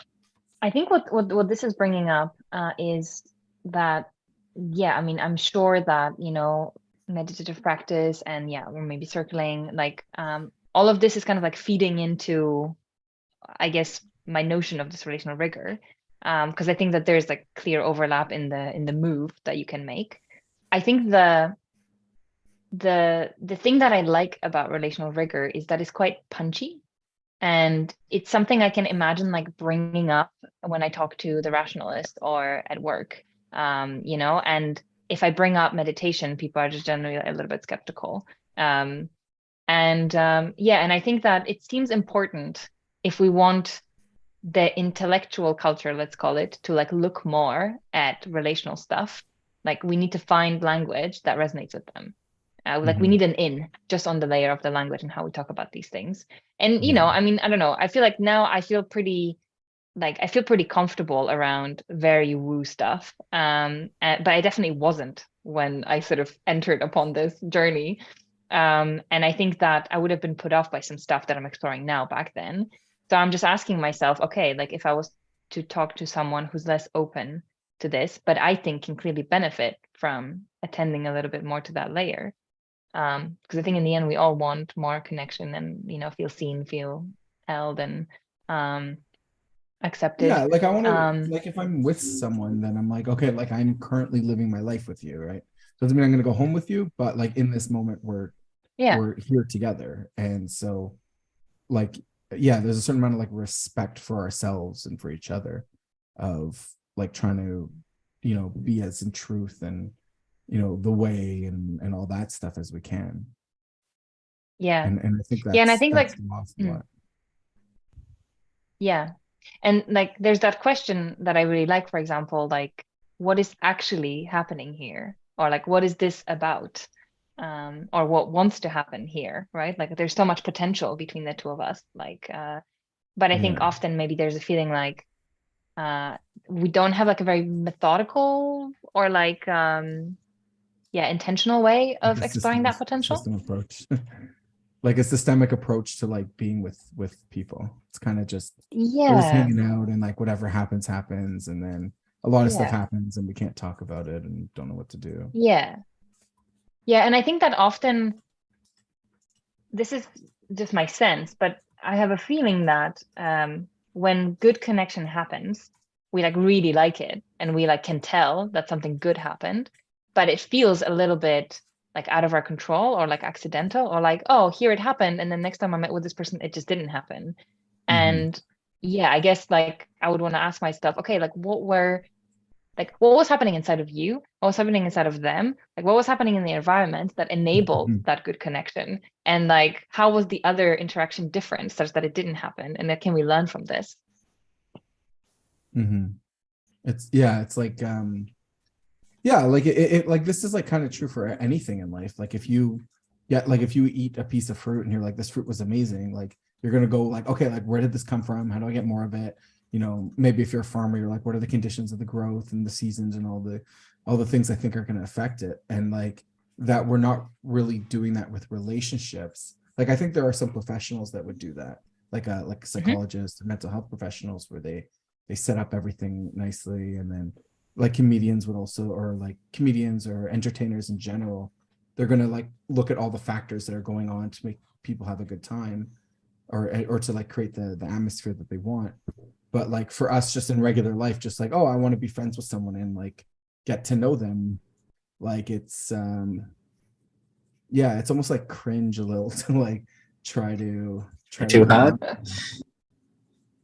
I think what this is bringing up is that, I mean, I'm sure that, you know, meditative practice and or maybe circling, like all of this is kind of like feeding into, I guess, my notion of this relational rigor, because I think that there's like clear overlap in the move that you can make. I think the thing that I like about relational rigor is that it's quite punchy. And it's something I can imagine like bringing up when I talk to the rationalist or at work, you know, and if I bring up meditation, people are just generally a little bit skeptical. And I think that it seems important if we want the intellectual culture, let's call it, to like look more at relational stuff. Like we need to find language that resonates with them. Like we need an in just on the layer of the language and how we talk about these things. And, you know, I mean, I don't know. I feel like now I feel pretty comfortable around very woo stuff. But I definitely wasn't when I sort of entered upon this journey. And I think that I would have been put off by some stuff that I'm exploring now back then. So I'm just asking myself, okay, like if I was to talk to someone who's less open to this, but I think can clearly benefit from attending a little bit more to that layer. Because I think in the end we all want more connection and, you know, feel seen, feel held, and accepted. Yeah, like I want to, like if I'm with someone, then I'm like, okay, like I'm currently living my life with you, right? Doesn't mean I'm going to go home with you, but like in this moment we're here together. And so like, there's a certain amount of like respect for ourselves and for each other, of like trying to, you know, be as in truth and, you know, the way and all that stuff as we can. And I think that's, and I think that's like lost a lot. And like there's that question that I really like, for example, like what is actually happening here, or like what is this about, or what wants to happen here, right? Like there's so much potential between the two of us, like but I think often maybe there's a feeling like we don't have like a very methodical or like intentional way of exploring that potential. System approach. Like a systemic approach to like being with people. It's kind of just we're just hanging out and like whatever happens, and then a lot of stuff happens and we can't talk about it and don't know what to do. And I think that often, this is just my sense, but I have a feeling that when good connection happens, we like really like it and we like can tell that something good happened, but it feels a little bit like out of our control or like accidental, or like, oh, here it happened, and then next time I met with this person it just didn't happen. And I guess like I would want to ask myself, okay, like what was happening inside of you, what was happening inside of them, like what was happening in the environment that enabled that good connection, and like how was the other interaction different such that it didn't happen, and then can we learn from this? It's like like it like this is like kind of true for anything in life. Like if you eat a piece of fruit and you're like, this fruit was amazing, like you're gonna go like, okay, like where did this come from, how do I get more of it? You know, maybe if you're a farmer, you're like, what are the conditions of the growth and the seasons and all the things I think are going to affect it. And like that, we're not really doing that with relationships. Like I think there are some professionals that would do that, like psychologists, mental health professionals, where they set up everything nicely. And then like comedians would also, or like comedians or entertainers in general, they're going to like look at all the factors that are going on to make people have a good time, or to like create the atmosphere that they want. But like for us, just in regular life, just like, oh, I want to be friends with someone and like get to know them, like it's it's almost like cringe a little to like try too hard.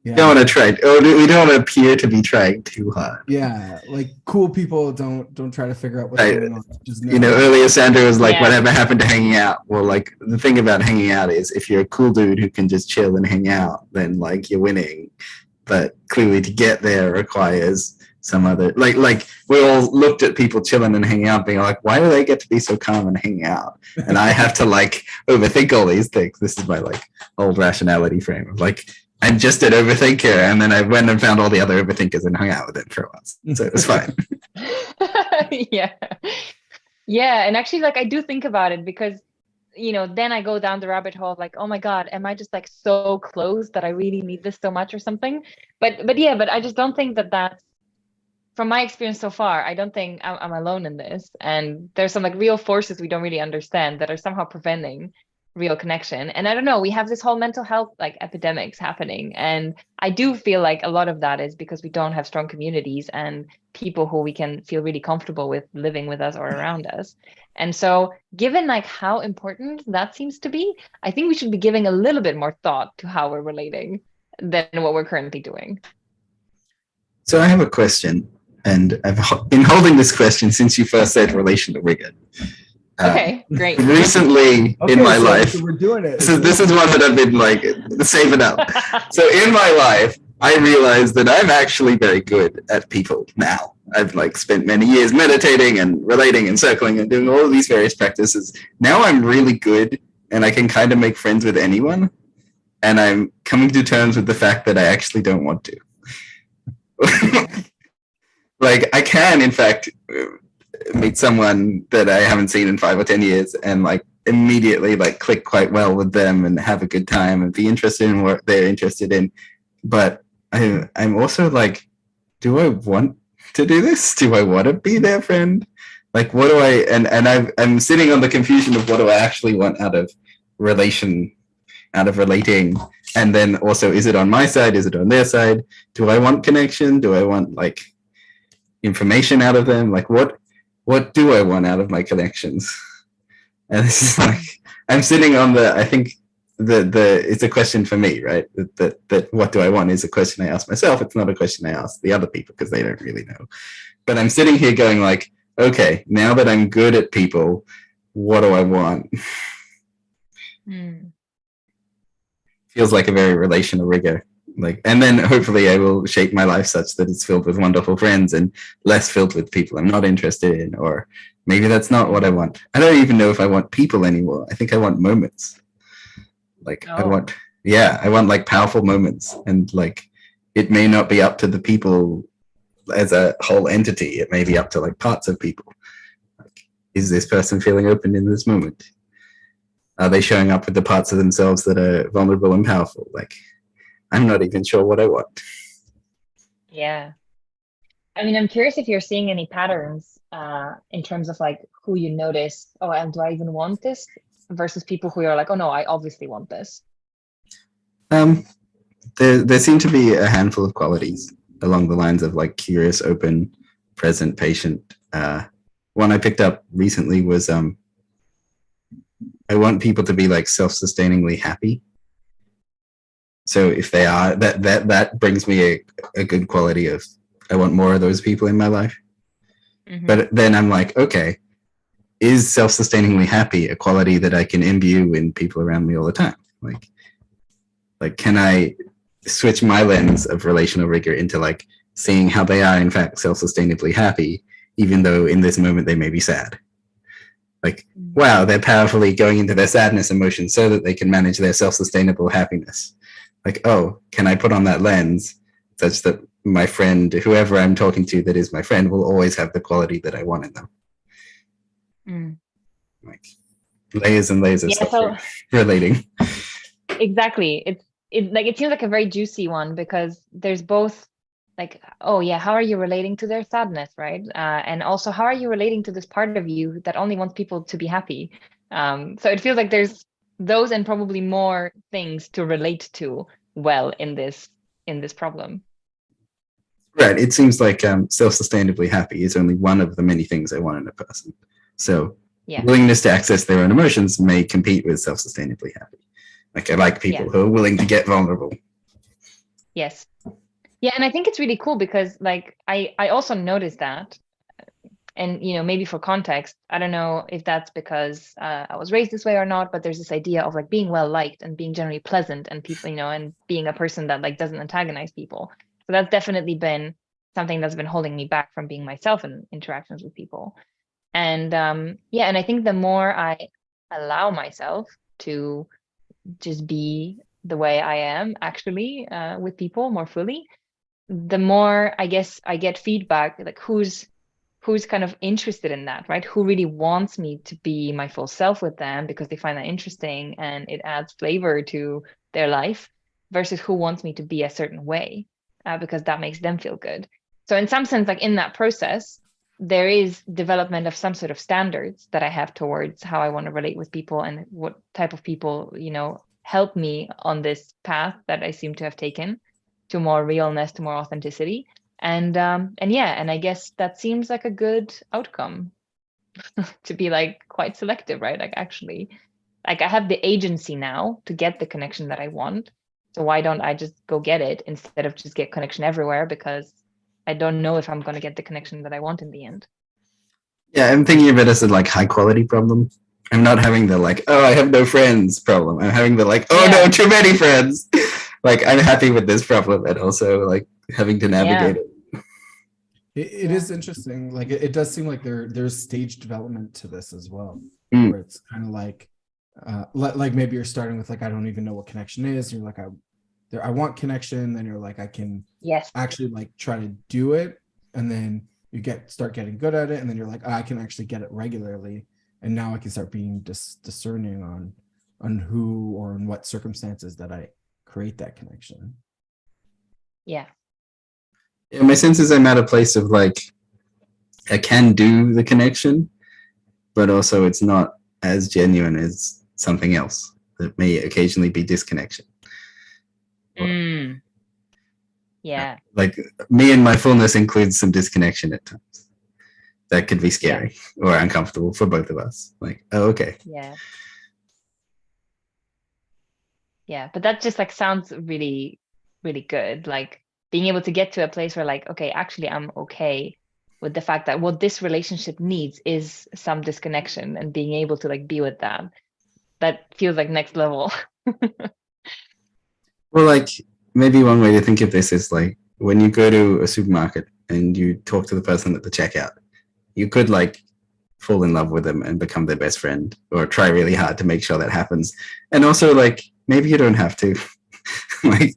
You don't want to try, we don't want to appear to be trying too hard. Like cool people don't try to figure out what's going on. Just you know, earlier Sandra was like, whatever happened to hanging out? Well, like the thing about hanging out is if you're a cool dude who can just chill and hang out, then like you're winning. But clearly to get there requires some other, like we all looked at people chilling and hanging out being like, why do they get to be so calm and hanging out, and I have to like overthink all these things? This is my like old rationality frame of like, I'm just an overthinker, and then I went and found all the other overthinkers and hung out with them for once, so it was fine. Yeah. Yeah, and actually, like, I do think about it because, then I go down the rabbit hole of like, oh my God, am I just like so close that I really need this so much or something? But yeah, but I just don't think that that's, from my experience so far, I don't think I'm alone in this. And there's some like real forces we don't really understand that are somehow preventing real connection. And I don't know, we have this whole mental health like epidemics happening. And I do feel like a lot of that is because we don't have strong communities and people who we can feel really comfortable with living with us or around us. And so given like how important that seems to be, I think we should be giving a little bit more thought to how we're relating than what we're currently doing. So I have a question, and I've been holding this question since you first said relational rigor. Okay, great. Recently in my life, we're doing it. This is one that I've been like saving up. So in my life, I realized that I'm actually very good at people now. I've like spent many years meditating and relating and circling and doing all of these various practices. Now I'm really good, and I can kind of make friends with anyone. And I'm coming to terms with the fact that I actually don't want to. Like I can, in fact, meet someone that I haven't seen in 5 or 10 years and like immediately like click quite well with them and have a good time and be interested in what they're interested in. But I'm also like, do I want to do this? Do I want to be their friend? Like, what do I, and I'm sitting on the confusion of what do I actually want out of relating? And then also, is it on my side? Is it on their side? Do I want connection? Do I want like information out of them? Like what do I want out of my connections? And this is like, I'm sitting on I think it's a question for me, right? That what do I want is a question I ask myself. It's not a question I ask the other people because they don't really know. But I'm sitting here going like, okay, now that I'm good at people, what do I want? Feels like a very relational rigor. Like, and then hopefully I will shape my life such that it's filled with wonderful friends and less filled with people I'm not interested in, or maybe that's not what I want. I don't even know if I want people anymore. I think I want moments. Like I want like powerful moments, and like it may not be up to the people as a whole entity. It may be up to like parts of people. Like, is this person feeling open in this moment? Are they showing up with the parts of themselves that are vulnerable and powerful? Like, I'm not even sure what I want. Yeah. I mean, I'm curious if you're seeing any patterns in terms of like who you notice, oh, and do I even want this? Versus people who are like, oh no, I obviously want this. There seem to be a handful of qualities along the lines of like curious, open, present, patient. One I picked up recently was I want people to be like self-sustainingly happy. So if they are, that brings me a good quality of, I want more of those people in my life. Mm-hmm. But then I'm like, okay, is self-sustainingly happy a quality that I can imbue in people around me all the time? Like can I switch my lens of relational rigor into like seeing how they are in fact self-sustainably happy, even though in this moment they may be sad? Like, wow, they're powerfully going into their sadness emotion so that they can manage their self-sustainable happiness. Like, oh, can I put on that lens such that my friend, whoever I'm talking to that is my friend, will always have the quality that I want in them? Like layers and layers of stuff relating. Exactly. It seems like a very juicy one because there's both like, oh yeah, how are you relating to their sadness, right? And also, how are you relating to this part of you that only wants people to be happy? So it feels like there's those and probably more things to relate to well in this problem. Right. It seems like self-sustainably happy is only one of the many things I want in a person. So willingness to access their own emotions may compete with self-sustainably happy. Like I like people who are willing to get vulnerable. Yes. Yeah, and I think it's really cool because like I also noticed that, and maybe for context, I don't know if that's because I was raised this way or not, but there's this idea of like being well liked and being generally pleasant and people, and being a person that like doesn't antagonize people. So that's definitely been something that's been holding me back from being myself in interactions with people. And and I think the more I allow myself to just be the way I am actually with people more fully, the more I guess I get feedback, like who's kind of interested in that, right? Who really wants me to be my full self with them because they find that interesting and it adds flavor to their life, versus who wants me to be a certain way because that makes them feel good. So in some sense, like in that process, there is development of some sort of standards that I have towards how I want to relate with people and what type of people, help me on this path that I seem to have taken to more realness, to more authenticity. And I guess that seems like a good outcome to be like quite selective, right? Like actually, like I have the agency now to get the connection that I want. So why don't I just go get it instead of just get connection everywhere, because I don't know if I'm going to get the connection that I want in the end. Yeah, I'm thinking of it as a like high quality problem. I'm not having the like, oh, I have no friends problem. I'm having the like, oh no, too many friends. Like I'm happy with this problem and also like having to navigate it. It is interesting. Like it does seem like there's stage development to this as well, where it's kind of like maybe you're starting with like, I don't even know what connection is. You're like, I want connection. Then you're like, I can actually like try to do it, and then you start getting good at it, and then you're like, I can actually get it regularly, and now I can start being discerning on who or in what circumstances that I create that connection. Yeah, my sense is I'm at a place of like I can do the connection, but also it's not as genuine as something else that may occasionally be disconnection. Yeah. Like me and my fullness includes some disconnection at times. That could be scary or uncomfortable for both of us. Like, oh, okay. Yeah. Yeah. But that just like sounds really, really good. Like being able to get to a place where like, okay, actually I'm okay with the fact that what this relationship needs is some disconnection, and being able to like be with that. That feels like next level. Well, like maybe one way to think of this is like when you go to a supermarket and you talk to the person at the checkout, you could like fall in love with them and become their best friend, or try really hard to make sure that happens. And also like maybe you don't have to. Like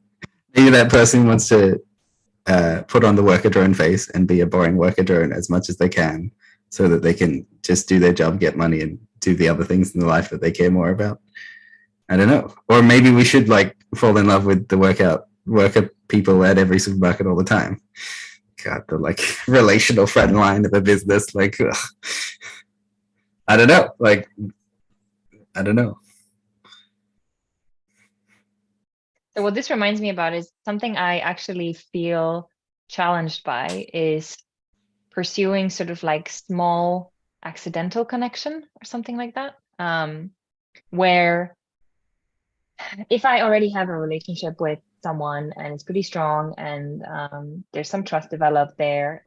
maybe that person wants to put on the worker drone face and be a boring worker drone as much as they can, so that they can just do their job, get money, and do the other things in the life that they care more about. I don't know. Or maybe we should like fall in love with the worker people at every supermarket all the time. God, the like relational front line of a business. Like, ugh. I don't know. Like, I don't know. So what this reminds me about is something I actually feel challenged by is pursuing sort of like small accidental connection or something like that. Where if I already have a relationship with someone and it's pretty strong and there's some trust developed there,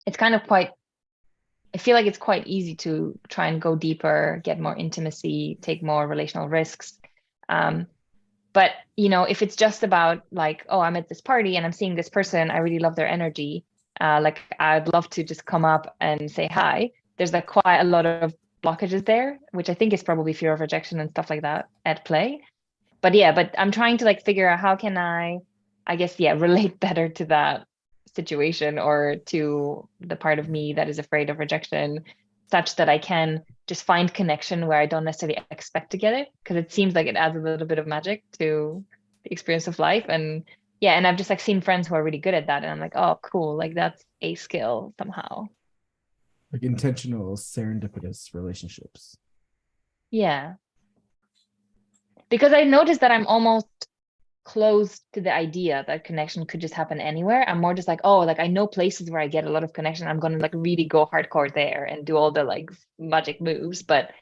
it's kind of quite, I feel like it's quite easy to try and go deeper, get more intimacy, take more relational risks. But, if it's just about like, oh, I'm at this party and I'm seeing this person, I really love their energy. Like I'd love to just come up and say hi. There's like quite a lot of blockages there, which I think is probably fear of rejection and stuff like that at play. But I'm trying to like figure out how can I guess, relate better to that situation or to the part of me that is afraid of rejection, such that I can just find connection where I don't necessarily expect to get it, because it seems like it adds a little bit of magic to the experience of life. And I've just like seen friends who are really good at that, and I'm like, oh, cool, like that's a skill somehow. Like intentional serendipitous relationships. Yeah. Because I noticed that I'm almost close to the idea that connection could just happen anywhere. I'm more just like, oh, like I know places where I get a lot of connection. I'm gonna like really go hardcore there and do all the like magic moves. But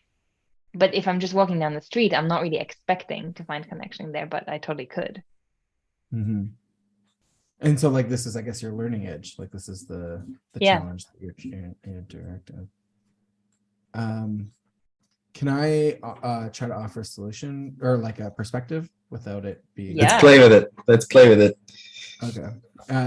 if I'm just walking down the street, I'm not really expecting to find connection there, but I totally could. Mm-hmm. And so like this is, I guess, your learning edge. Like this is the challenge that you're directing. Can I try to offer a solution or like a perspective without it being. Yeah. Let's play with it. Let's play with it. Okay.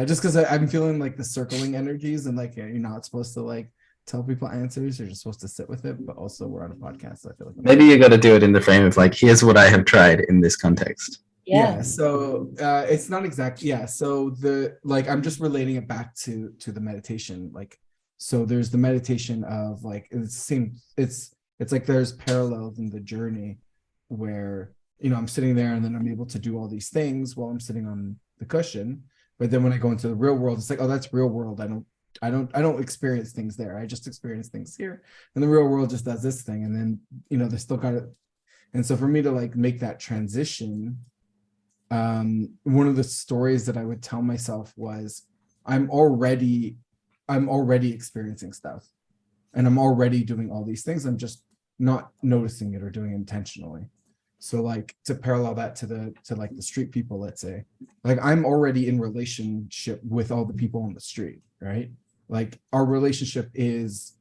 Just because I'm feeling like the circling energies, and like you're not supposed to like tell people answers, you're just supposed to sit with it. But also, we're on a podcast, so I feel like Maybe you got to do it in the frame of like, here's what I have tried in this context. Yeah. So it's not exactly. Yeah. So I'm just relating it back to the meditation. Like, so there's the meditation of like it's the same. It's like there's parallels in the journey where I'm sitting there and then I'm able to do all these things while I'm sitting on the cushion. But then when I go into the real world, it's like, oh, that's real world. I don't experience things there. I just experience things here. And the real world just does this thing. And then, they still got it. And so for me to like make that transition, one of the stories that I would tell myself was I'm already experiencing stuff and I'm already doing all these things. I'm just not noticing it or doing it intentionally. So like to parallel that to like the street people, let's say, like I'm already in relationship with all the people on the street, right? Like our relationship is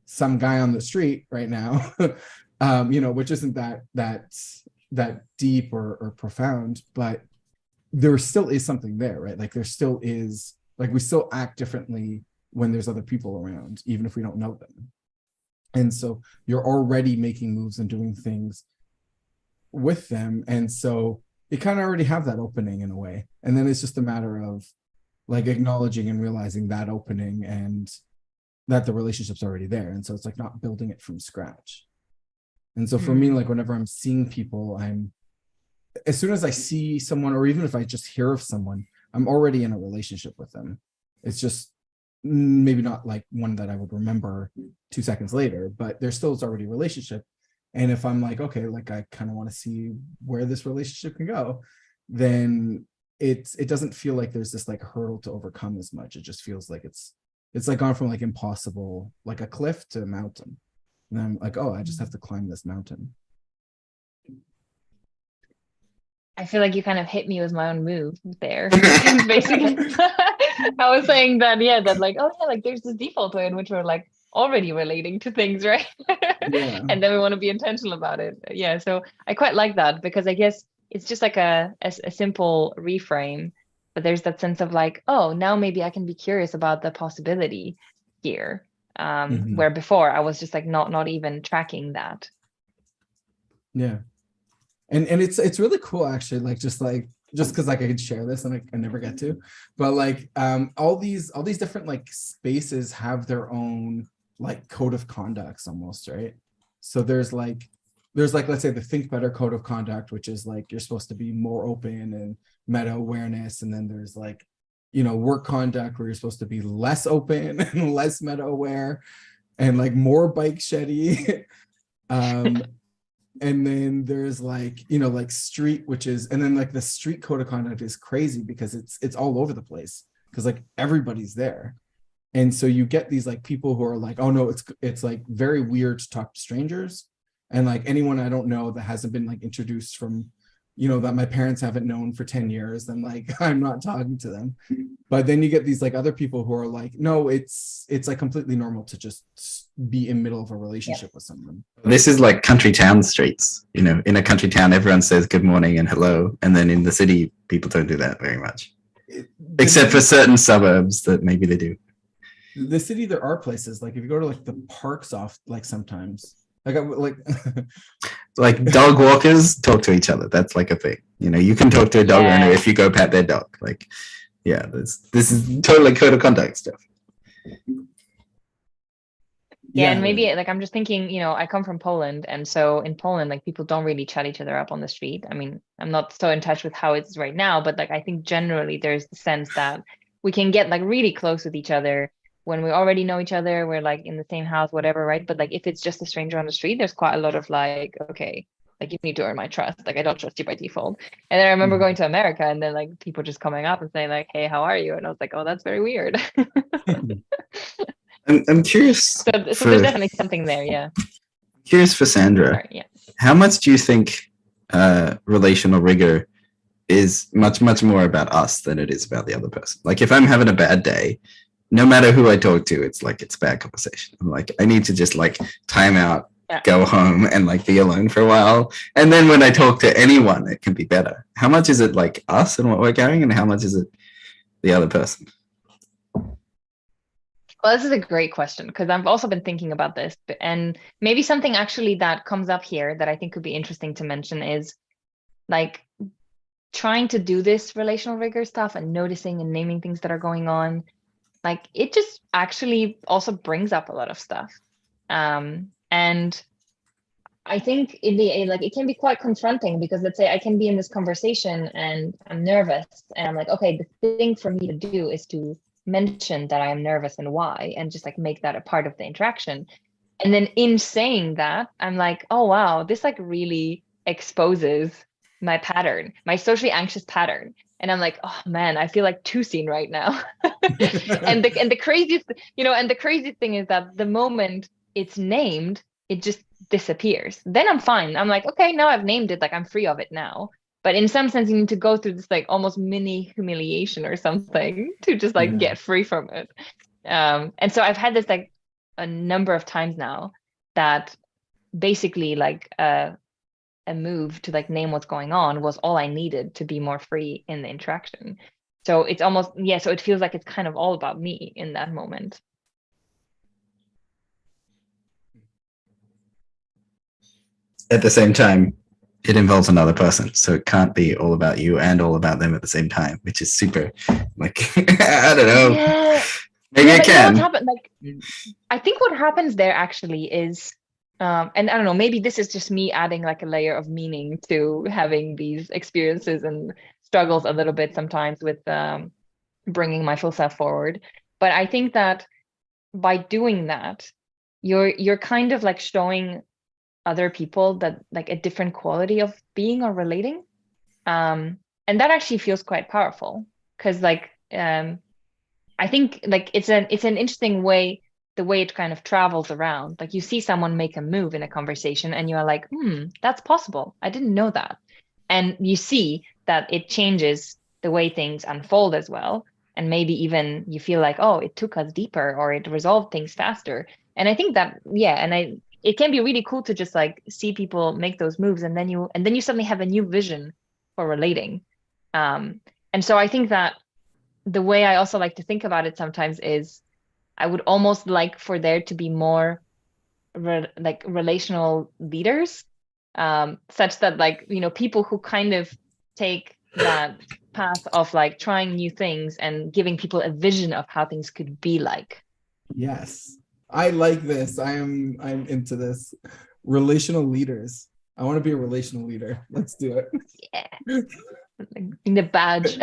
some guy on the street right now, which isn't that deep or profound, but there still is something there, right? Like there still is, like we still act differently when there's other people around, even if we don't know them. And so you're already making moves and doing things with them. And so you kind of already have that opening in a way. And then it's just a matter of like acknowledging and realizing that opening and that the relationship's already there. And so it's like not building it from scratch. And so for me, like whenever I'm seeing people, as soon as I see someone, or even if I just hear of someone, I'm already in a relationship with them. It's just maybe not like one that I would remember 2 seconds later, but there still is already a relationship. And if I'm like, okay, like I kind of want to see where this relationship can go, then it doesn't feel like there's this like hurdle to overcome as much. It just feels like it's like gone from like impossible, like a cliff to a mountain. And I'm like, oh, I just have to climb this mountain. I feel like you kind of hit me with my own move there. Basically, I was saying that, that like, oh yeah, like there's this default way in which we're like already relating to things, right? Yeah. And then we want to be intentional about it. Yeah. So I quite like that because I guess it's just like a simple reframe, but there's that sense of like, oh, now maybe I can be curious about the possibility here. Where before I was just like not even tracking that. Yeah. And it's really cool actually, like just because like I could share this and I never get to, but like all these different like spaces have their own like code of conducts almost, right? So there's like let's say the Think Better code of conduct, which is like you're supposed to be more open and meta awareness, and then there's like work conduct where you're supposed to be less open and less meta aware and like more bike sheddy. And then there's like like street, which is, and then like the street code of conduct is crazy because it's all over the place because like everybody's there. And so you get these like people who are like, oh no, it's like very weird to talk to strangers, and like anyone I don't know that hasn't been like introduced from that my parents haven't known for 10 years, then like I'm not talking to them. But then you get these like other people who are like, no, it's like completely normal to just be in middle of a relationship with someone. This is like country town streets. In a country town, everyone says good morning and hello. And then in the city, people don't do that very much. Except for certain suburbs that maybe they do. The city, there are places, like if you go to like the parks off, like sometimes, like dog walkers talk to each other. That's like a thing. You can talk to a dog owner if you go pat their dog. Like, yeah, this is totally code of conduct stuff. Yeah, and maybe like I'm just thinking, I come from Poland, and so in Poland, like people don't really chat each other up on the street. I mean, I'm not so in touch with how it's right now, but like I think generally there's the sense that we can get like really close with each other when we already know each other, we're like in the same house, whatever, right? But like if it's just a stranger on the street, there's quite a lot of like, okay, like you need to earn my trust. Like I don't trust you by default. And then I remember going to America and then like people just coming up and saying like, hey, how are you? And I was like, oh, that's very weird. I'm curious. So there's definitely something there, yeah. Curious for Sandra. Sorry, yeah. How much do you think relational rigor is much more about us than it is about the other person? Like if I'm having a bad day, no matter who I talk to, it's like it's bad conversation. I'm like, I need to just like time out, go home and like be alone for a while. And then when I talk to anyone, it can be better. How much is it like us and what we're carrying, and how much is it the other person? Well, this is a great question because I've also been thinking about this, and maybe something actually that comes up here that I think could be interesting to mention is like trying to do this relational rigor stuff and noticing and naming things that are going on. Like it just actually also brings up a lot of stuff. And I think like it can be quite confronting because let's say I can be in this conversation and I'm nervous and I'm like, okay, the thing for me to do is to mention that I am nervous and why, and just like make that a part of the interaction. And then in saying that, I'm like, oh wow, this like really exposes my pattern, my socially anxious pattern. And I'm like, oh man, I feel like too seen right now. And the craziest, and the craziest thing is that the moment it's named, it just disappears. Then I'm fine. I'm like, okay, now I've named it, like I'm free of it now. But in some sense, you need to go through this like almost mini humiliation or something to just like get free from it. And so I've had this like a number of times now that basically like a move to like name what's going on was all I needed to be more free in the interaction. So it's almost, yeah, so it feels like it's kind of all about me in that moment. At the same time, it involves another person, so it can't be all about you and all about them at the same time, which is super like I don't know. Yeah. Maybe it can. Like, I think what happens there actually is, and I don't know, maybe this is just me adding like a layer of meaning to having these experiences and struggles a little bit sometimes with bringing my full self forward. But I think that by doing that, you're kind of like showing other people that like a different quality of being or relating. And that actually feels quite powerful because like I think like it's an interesting way, the way it kind of travels around. Like you see someone make a move in a conversation and you are like, that's possible. I didn't know that. And you see that it changes the way things unfold as well. And maybe even you feel like, oh, it took us deeper or it resolved things faster. And I think that, yeah, it can be really cool to just like see people make those moves and then you suddenly have a new vision for relating. And so I think that the way I also like to think about it sometimes is I would almost like for there to be more like relational leaders, such that like, people who kind of take that path of like trying new things and giving people a vision of how things could be like. Yes. I like this. I'm into this. Relational leaders. I want to be a relational leader. Let's do it. Yeah. The badge.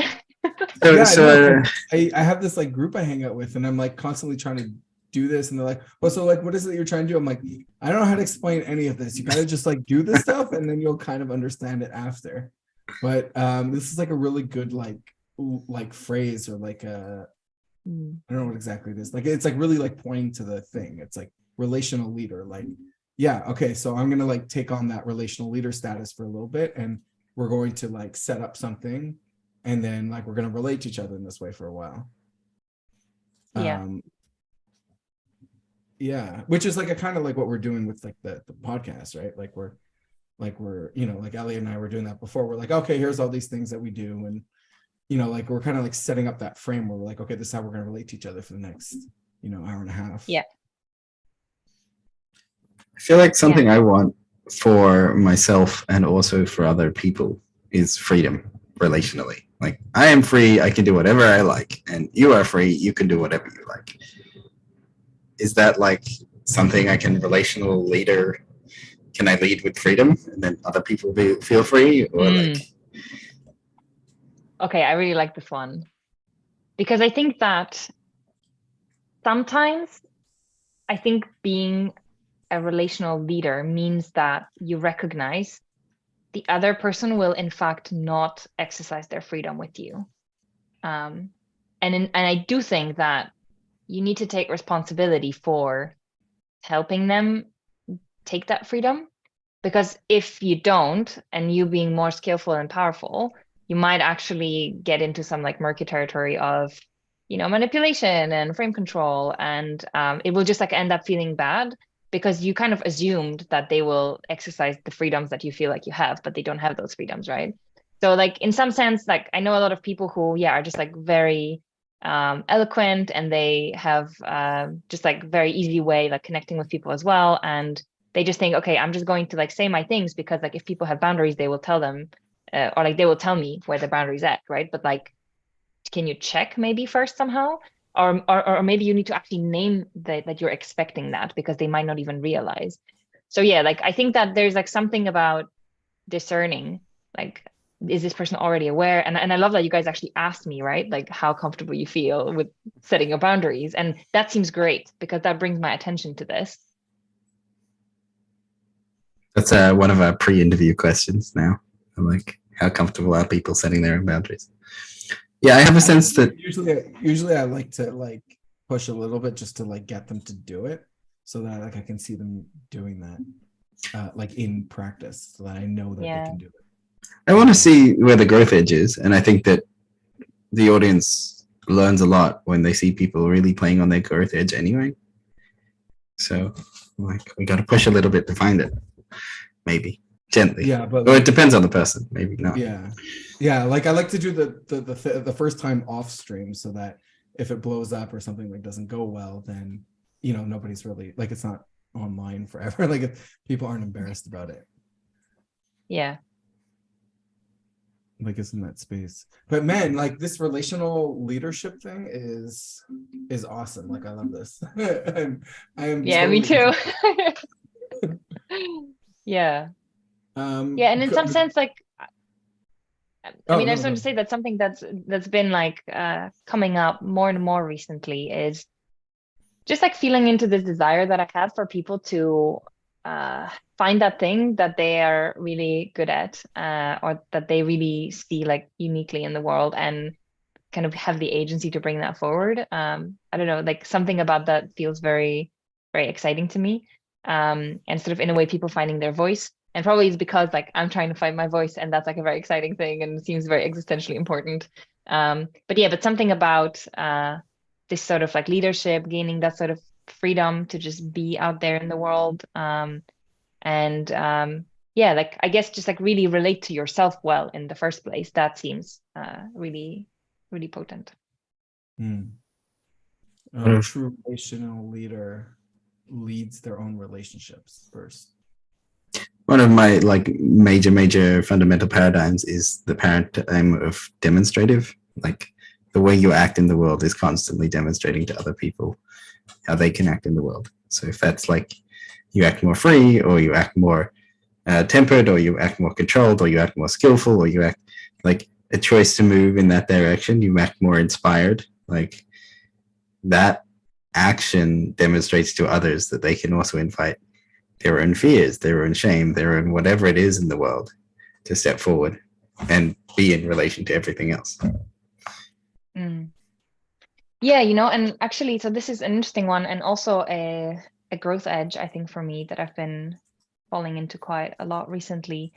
I have this like group I hang out with and I'm like constantly trying to do this and they're like, well, so like what is it you're trying to do? I'm like, I don't know how to explain any of this. You gotta just like do this stuff and then you'll kind of understand it after. But this is like a really good like phrase or like a I don't know what exactly it is. Like it's like really like pointing to the thing. It's like relational leader. Like, yeah, okay, so I'm gonna like take on that relational leader status for a little bit and we're going to like set up something and then like we're going to relate to each other in this way for a while. Yeah, which is like a kind of like what we're doing with like the podcast, right? Like we're like Ellie and I were doing that before. We're like, okay, here's all these things that we do, and like we're kind of like setting up that frame where we're like, okay, this is how we're going to relate to each other for the next hour and a half. Yeah, I feel like something I want for myself and also for other people is freedom relationally. Like I am free, I can do whatever I like, and you are free, you can do whatever you like. Is that like something I can relational leader? Can I lead with freedom and then other people feel free? Or like okay, I really like this one because I think that sometimes I think being a relational leader means that you recognize the other person will in fact not exercise their freedom with you. And I do think that you need to take responsibility for helping them take that freedom, because if you don't, and you being more skillful and powerful, you might actually get into some like murky territory of manipulation and frame control, and it will just like end up feeling bad because you kind of assumed that they will exercise the freedoms that you feel like you have, but they don't have those freedoms, right? So like in some sense, like I know a lot of people who, yeah, are just like very eloquent, and they have just like very easy way like connecting with people as well. And they just think, okay, I'm just going to like say my things because like if people have boundaries, they will tell them, or like they will tell me where the boundaries at, right? But like, can you check maybe first somehow? Or maybe you need to actually name that you're expecting that, because they might not even realize. So yeah, like I think that there's like something about discerning, like, is this person already aware? And I love that you guys actually asked me, right? Like how comfortable you feel with setting your boundaries. And that seems great because that brings my attention to this. That's one of our pre-interview questions now. I'm like, how comfortable are people setting their own boundaries? Yeah, I have a sense that usually I like to like push a little bit just to like get them to do it, so that like I can see them doing that like in practice, so that I know that they can do it. I want to see where the growth edge is, and I think that the audience learns a lot when they see people really playing on their growth edge anyway. So like we got to push a little bit to find it, maybe gently. Yeah, but or it depends on the person, maybe not. Yeah, like I like to do the first time off stream, so that if it blows up or something like doesn't go well, then you know nobody's really like, it's not online forever. Like if people aren't embarrassed about it. Yeah. Like it's in that space. But man, like this relational leadership thing is awesome. Like I love this. I am yeah, totally me too. Yeah. Yeah, and in some sense, like I mean, I just want to say that something that's been like coming up more and more recently is just like feeling into this desire that I have for people to find that thing that they are really good at, or that they really see like uniquely in the world, and kind of have the agency to bring that forward. I don't know, like something about that feels very, very exciting to me. And sort of in a way, people finding their voice. And probably it's because like I'm trying to find my voice, and that's like a very exciting thing and seems very existentially important. But yeah, but something about this sort of like leadership, gaining that sort of freedom to just be out there in the world. Yeah, like I guess just like really relate to yourself well in the first place. That seems really, really potent. A true relational leader leads their own relationships first. One of my like major fundamental paradigms is the paradigm of demonstrative. Like the way you act in the world is constantly demonstrating to other people how they can act in the world. So if that's like you act more free, or you act more tempered, or you act more controlled, or you act more skillful, or you act like a choice to move in that direction, you act more inspired, like that action demonstrates to others that they can also invite their own fears, their own shame, their own whatever it is in the world to step forward and be in relation to everything else. Yeah, you know, and actually, so this is an interesting one, and also a growth edge, I think, for me that I've been falling into quite a lot recently.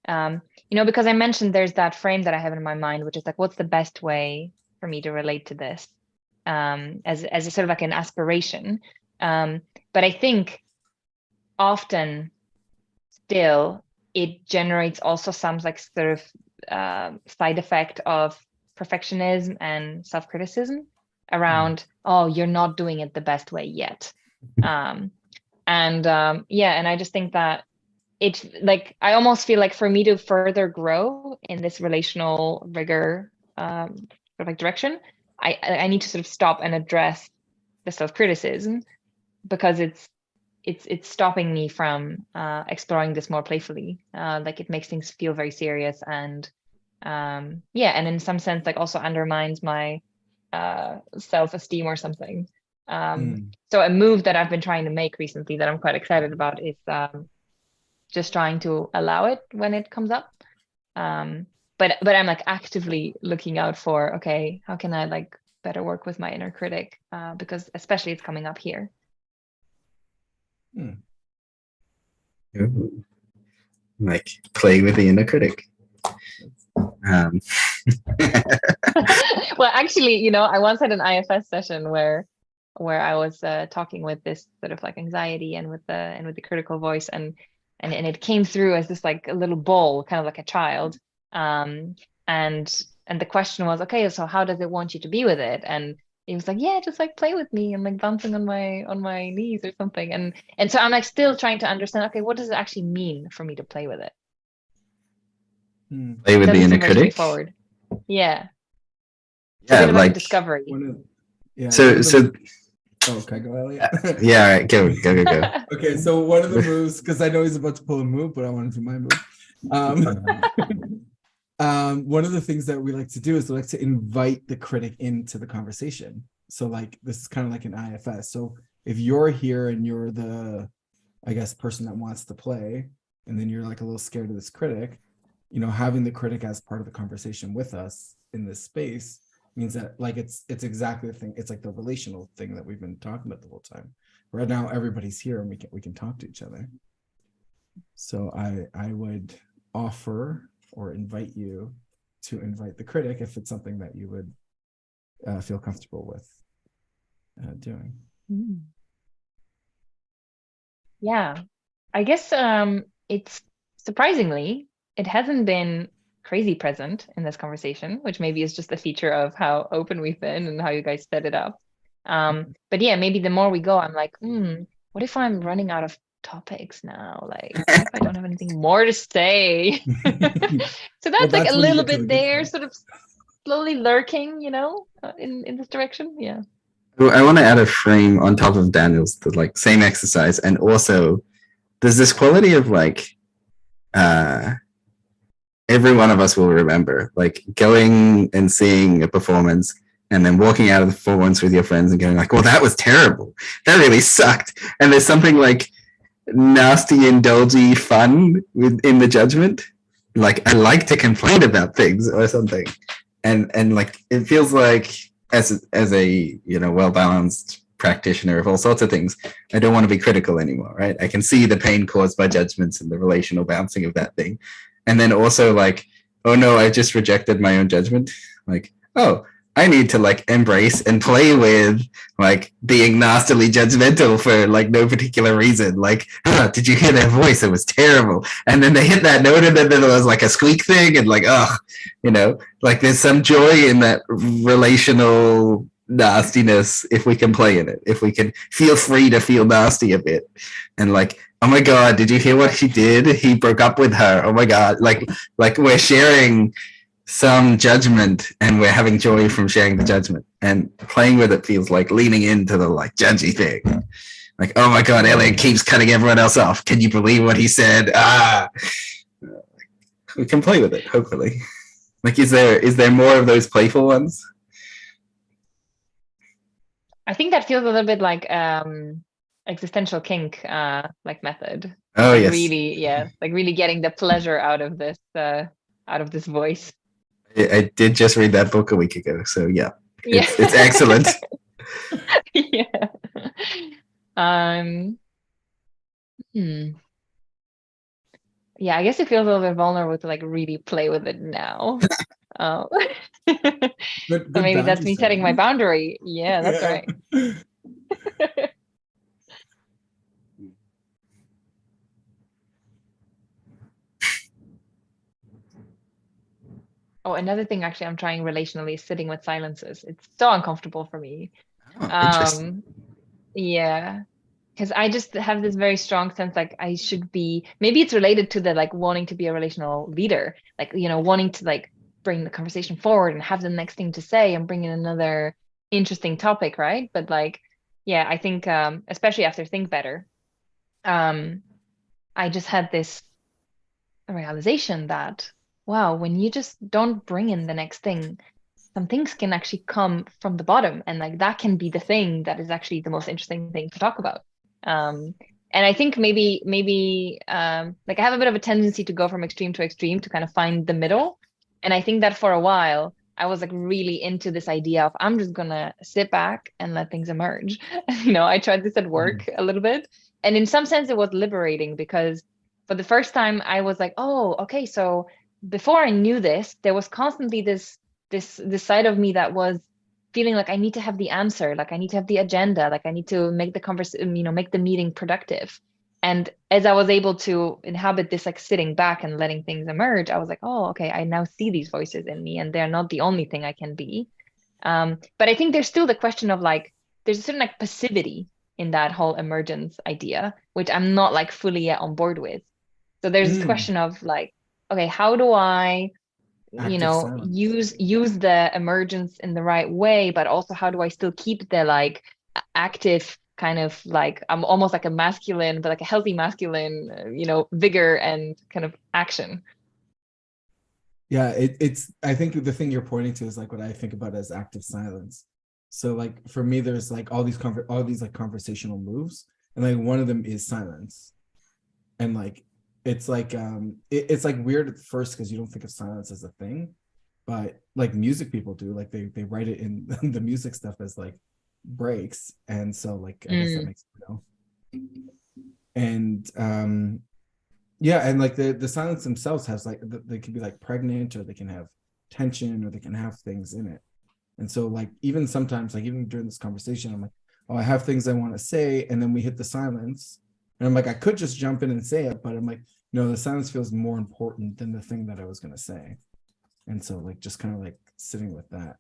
You know, because I mentioned there's that frame that I have in my mind, which is like, what's the best way for me to relate to this, as a sort of like an aspiration. But I think often still it generates also some like sort of side effect of perfectionism and self-criticism around, oh, you're not doing it the best way yet. Yeah, and I just think that it's like, I almost feel like for me to further grow in this relational rigor sort of like direction, I need to sort of stop and address the self-criticism, because it's stopping me from exploring this more playfully. Like it makes things feel very serious, and and in some sense like also undermines my self-esteem or something. So a move that I've been trying to make recently that I'm quite excited about is just trying to allow it when it comes up. But I'm like actively looking out for, okay, how can I like better work with my inner critic, because especially it's coming up here. Like playing with the inner critic. Well, actually, you know, I once had an IFS session where where I was talking with this sort of like anxiety and with the critical voice, and it came through as this like a little ball, kind of like a child. And the question was, okay, so how does it want you to be with it? And he was like, yeah, just like play with me and like bouncing on my knees or something. And so I'm like still trying to understand, okay, what does it actually mean for me to play with it? Play with the inner critic. Straightforward. Yeah. It's Yeah, a bit of like a discovery. So Oh, okay, go Elliot. yeah, all right, go. Okay, so one of the moves, because I know he's about to pull a move, but I want to do my move. One of the things that we like to do is we like to invite the critic into the conversation. So like this is kind of like an IFS. So if you're here and you're the, I guess, person that wants to play, and then you're like a little scared of this critic, you know, having the critic as part of the conversation with us in this space means that like it's exactly the thing. It's like the relational thing that we've been talking about the whole time. Right now, everybody's here and we can talk to each other. So I would offer or invite you to invite the critic if it's something that you would feel comfortable with doing. Yeah, I guess it's surprisingly, it hasn't been crazy present in this conversation, which maybe is just a feature of how open we've been and how you guys set it up. But yeah, maybe the more we go, I'm like, what if I'm running out of topics now? Like, what if I don't have anything more to say? So that's like a little bit there, sort of slowly lurking, you know, in this direction. Yeah. I want to add a frame on top of Daniel's, the like same exercise, and also there's this quality of like every one of us will remember like going and seeing a performance and then walking out of the performance with your friends and going like, well, that was terrible, that really sucked, and there's something like nasty, indulgy fun in the judgment. Like I like to complain about things or something, and like it feels like as a you know well-balanced practitioner of all sorts of things, I don't want to be critical anymore, right? I can see the pain caused by judgments and the relational bouncing of that thing, and then also like, oh no, I just rejected my own judgment. Like, oh, I need to like embrace and play with like being nastily judgmental for like no particular reason. Like, oh, did you hear that voice? It was terrible. And then they hit that note and then there was like a squeak thing and like, oh, you know, like there's some joy in that relational nastiness if we can play in it, if we can feel free to feel nasty a bit. And like, oh my God, did you hear what he did? He broke up with her. Oh my God. Like we're sharing some judgment and we're having joy from sharing the judgment, and playing with it feels like leaning into the like judgy thing. Like, oh my God, Elliot keeps cutting everyone else off. Can you believe what he said? We can play with it, hopefully. Like, is there more of those playful ones? I think that feels a little bit like existential kink like method. Oh, like yes. Really, yeah, like really getting the pleasure out of this voice. I did just read that book a week ago, so yeah, it's excellent. Yeah. Yeah, I guess it feels a little bit vulnerable to like really play with it now. So maybe that's me setting my boundary. Yeah, that's right. Oh, another thing actually I'm trying relationally is sitting with silences. It's so uncomfortable for me. Interesting. Yeah. Because I just have this very strong sense like I should be, maybe it's related to the like wanting to be a relational leader, like, you know, wanting to like bring the conversation forward and have the next thing to say and bring in another interesting topic, right? But like, yeah, I think especially after Think Better, I just had this realization that, wow, when you just don't bring in the next thing, some things can actually come from the bottom, and like that can be the thing that is actually the most interesting thing to talk about. And I think maybe like I have a bit of a tendency to go from extreme to extreme to kind of find the middle. And I think that for a while I was like really into this idea of I'm just gonna sit back and let things emerge. You know, I tried this at work a little bit, and in some sense it was liberating because for the first time I was like, oh, okay, so before I knew this, there was constantly this side of me that was feeling like I need to have the answer, like I need to have the agenda, like I need to make the conversation, make the meeting productive. And as I was able to inhabit this, like sitting back and letting things emerge, I was like, oh, okay, I now see these voices in me, and they're not the only thing I can be. But I think there's still the question of like, there's a certain like passivity in that whole emergence idea, which I'm not like fully yet on board with. So there's this question of like, okay, how do I, Active silence. use the emergence in the right way, but also how do I still keep the like active kind of like, I'm almost like a masculine, but like a healthy masculine, vigor and kind of action. Yeah, it's I think the thing you're pointing to is like what I think about as active silence. So like for me, there's like all these like conversational moves, and like one of them is silence. And like it's like it's like weird at first because you don't think of silence as a thing, but like music people do, like they write it in the music stuff as like breaks. And so like I guess that makes and yeah, and like the silence themselves has like they can be like pregnant, or they can have tension, or they can have things in it. And so like even sometimes, like even during this conversation, I'm like, oh, I have things I want to say, and then we hit the silence, and I'm like, I could just jump in and say it, but I'm like, no, the silence feels more important than the thing that I was going to say. And so like just kind of like sitting with that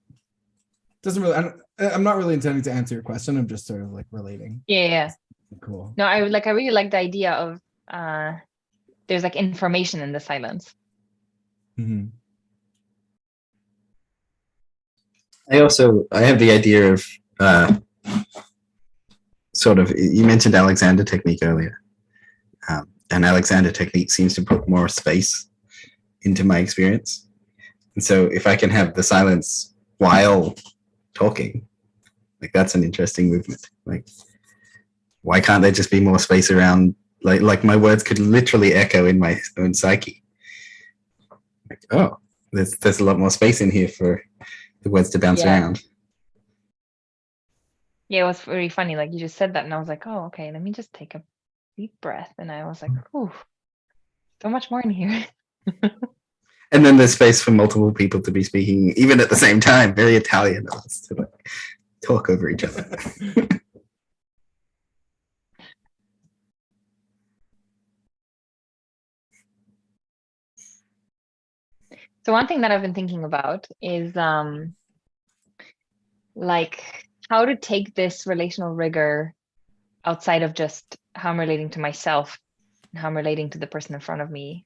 doesn't really, I'm not really intending to answer your question. I'm just sort of like relating. Yeah. Cool. No, I really like the idea of there's like information in the silence. Mm-hmm. I have the idea of sort of, you mentioned Alexander technique earlier, and Alexander technique seems to put more space into my experience. And so if I can have the silence while talking, like that's an interesting movement. Like, why can't there just be more space around? Like my words could literally echo in my own psyche. Like, oh, there's a lot more space in here for the words to bounce around. Yeah, it was very funny. Like you just said that, and I was like, oh, okay, let me just take a deep breath. And I was like, oh, so much more in here. And then there's space for multiple people to be speaking, even at the same time. Very Italian of us to like talk over each other. So one thing that I've been thinking about is like how to take this relational rigor outside of just how I'm relating to myself and how I'm relating to the person in front of me.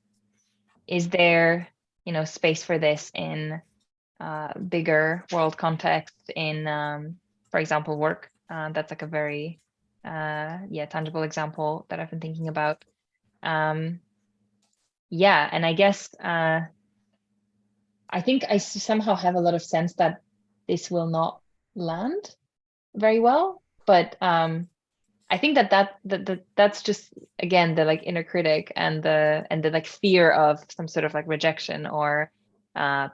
Is there, space for this in bigger world context, in, for example, work? That's like a very, tangible example that I've been thinking about. And I guess I think I somehow have a lot of sense that this will not land very well, but I think that's just, again, the like inner critic and the like fear of some sort of like rejection or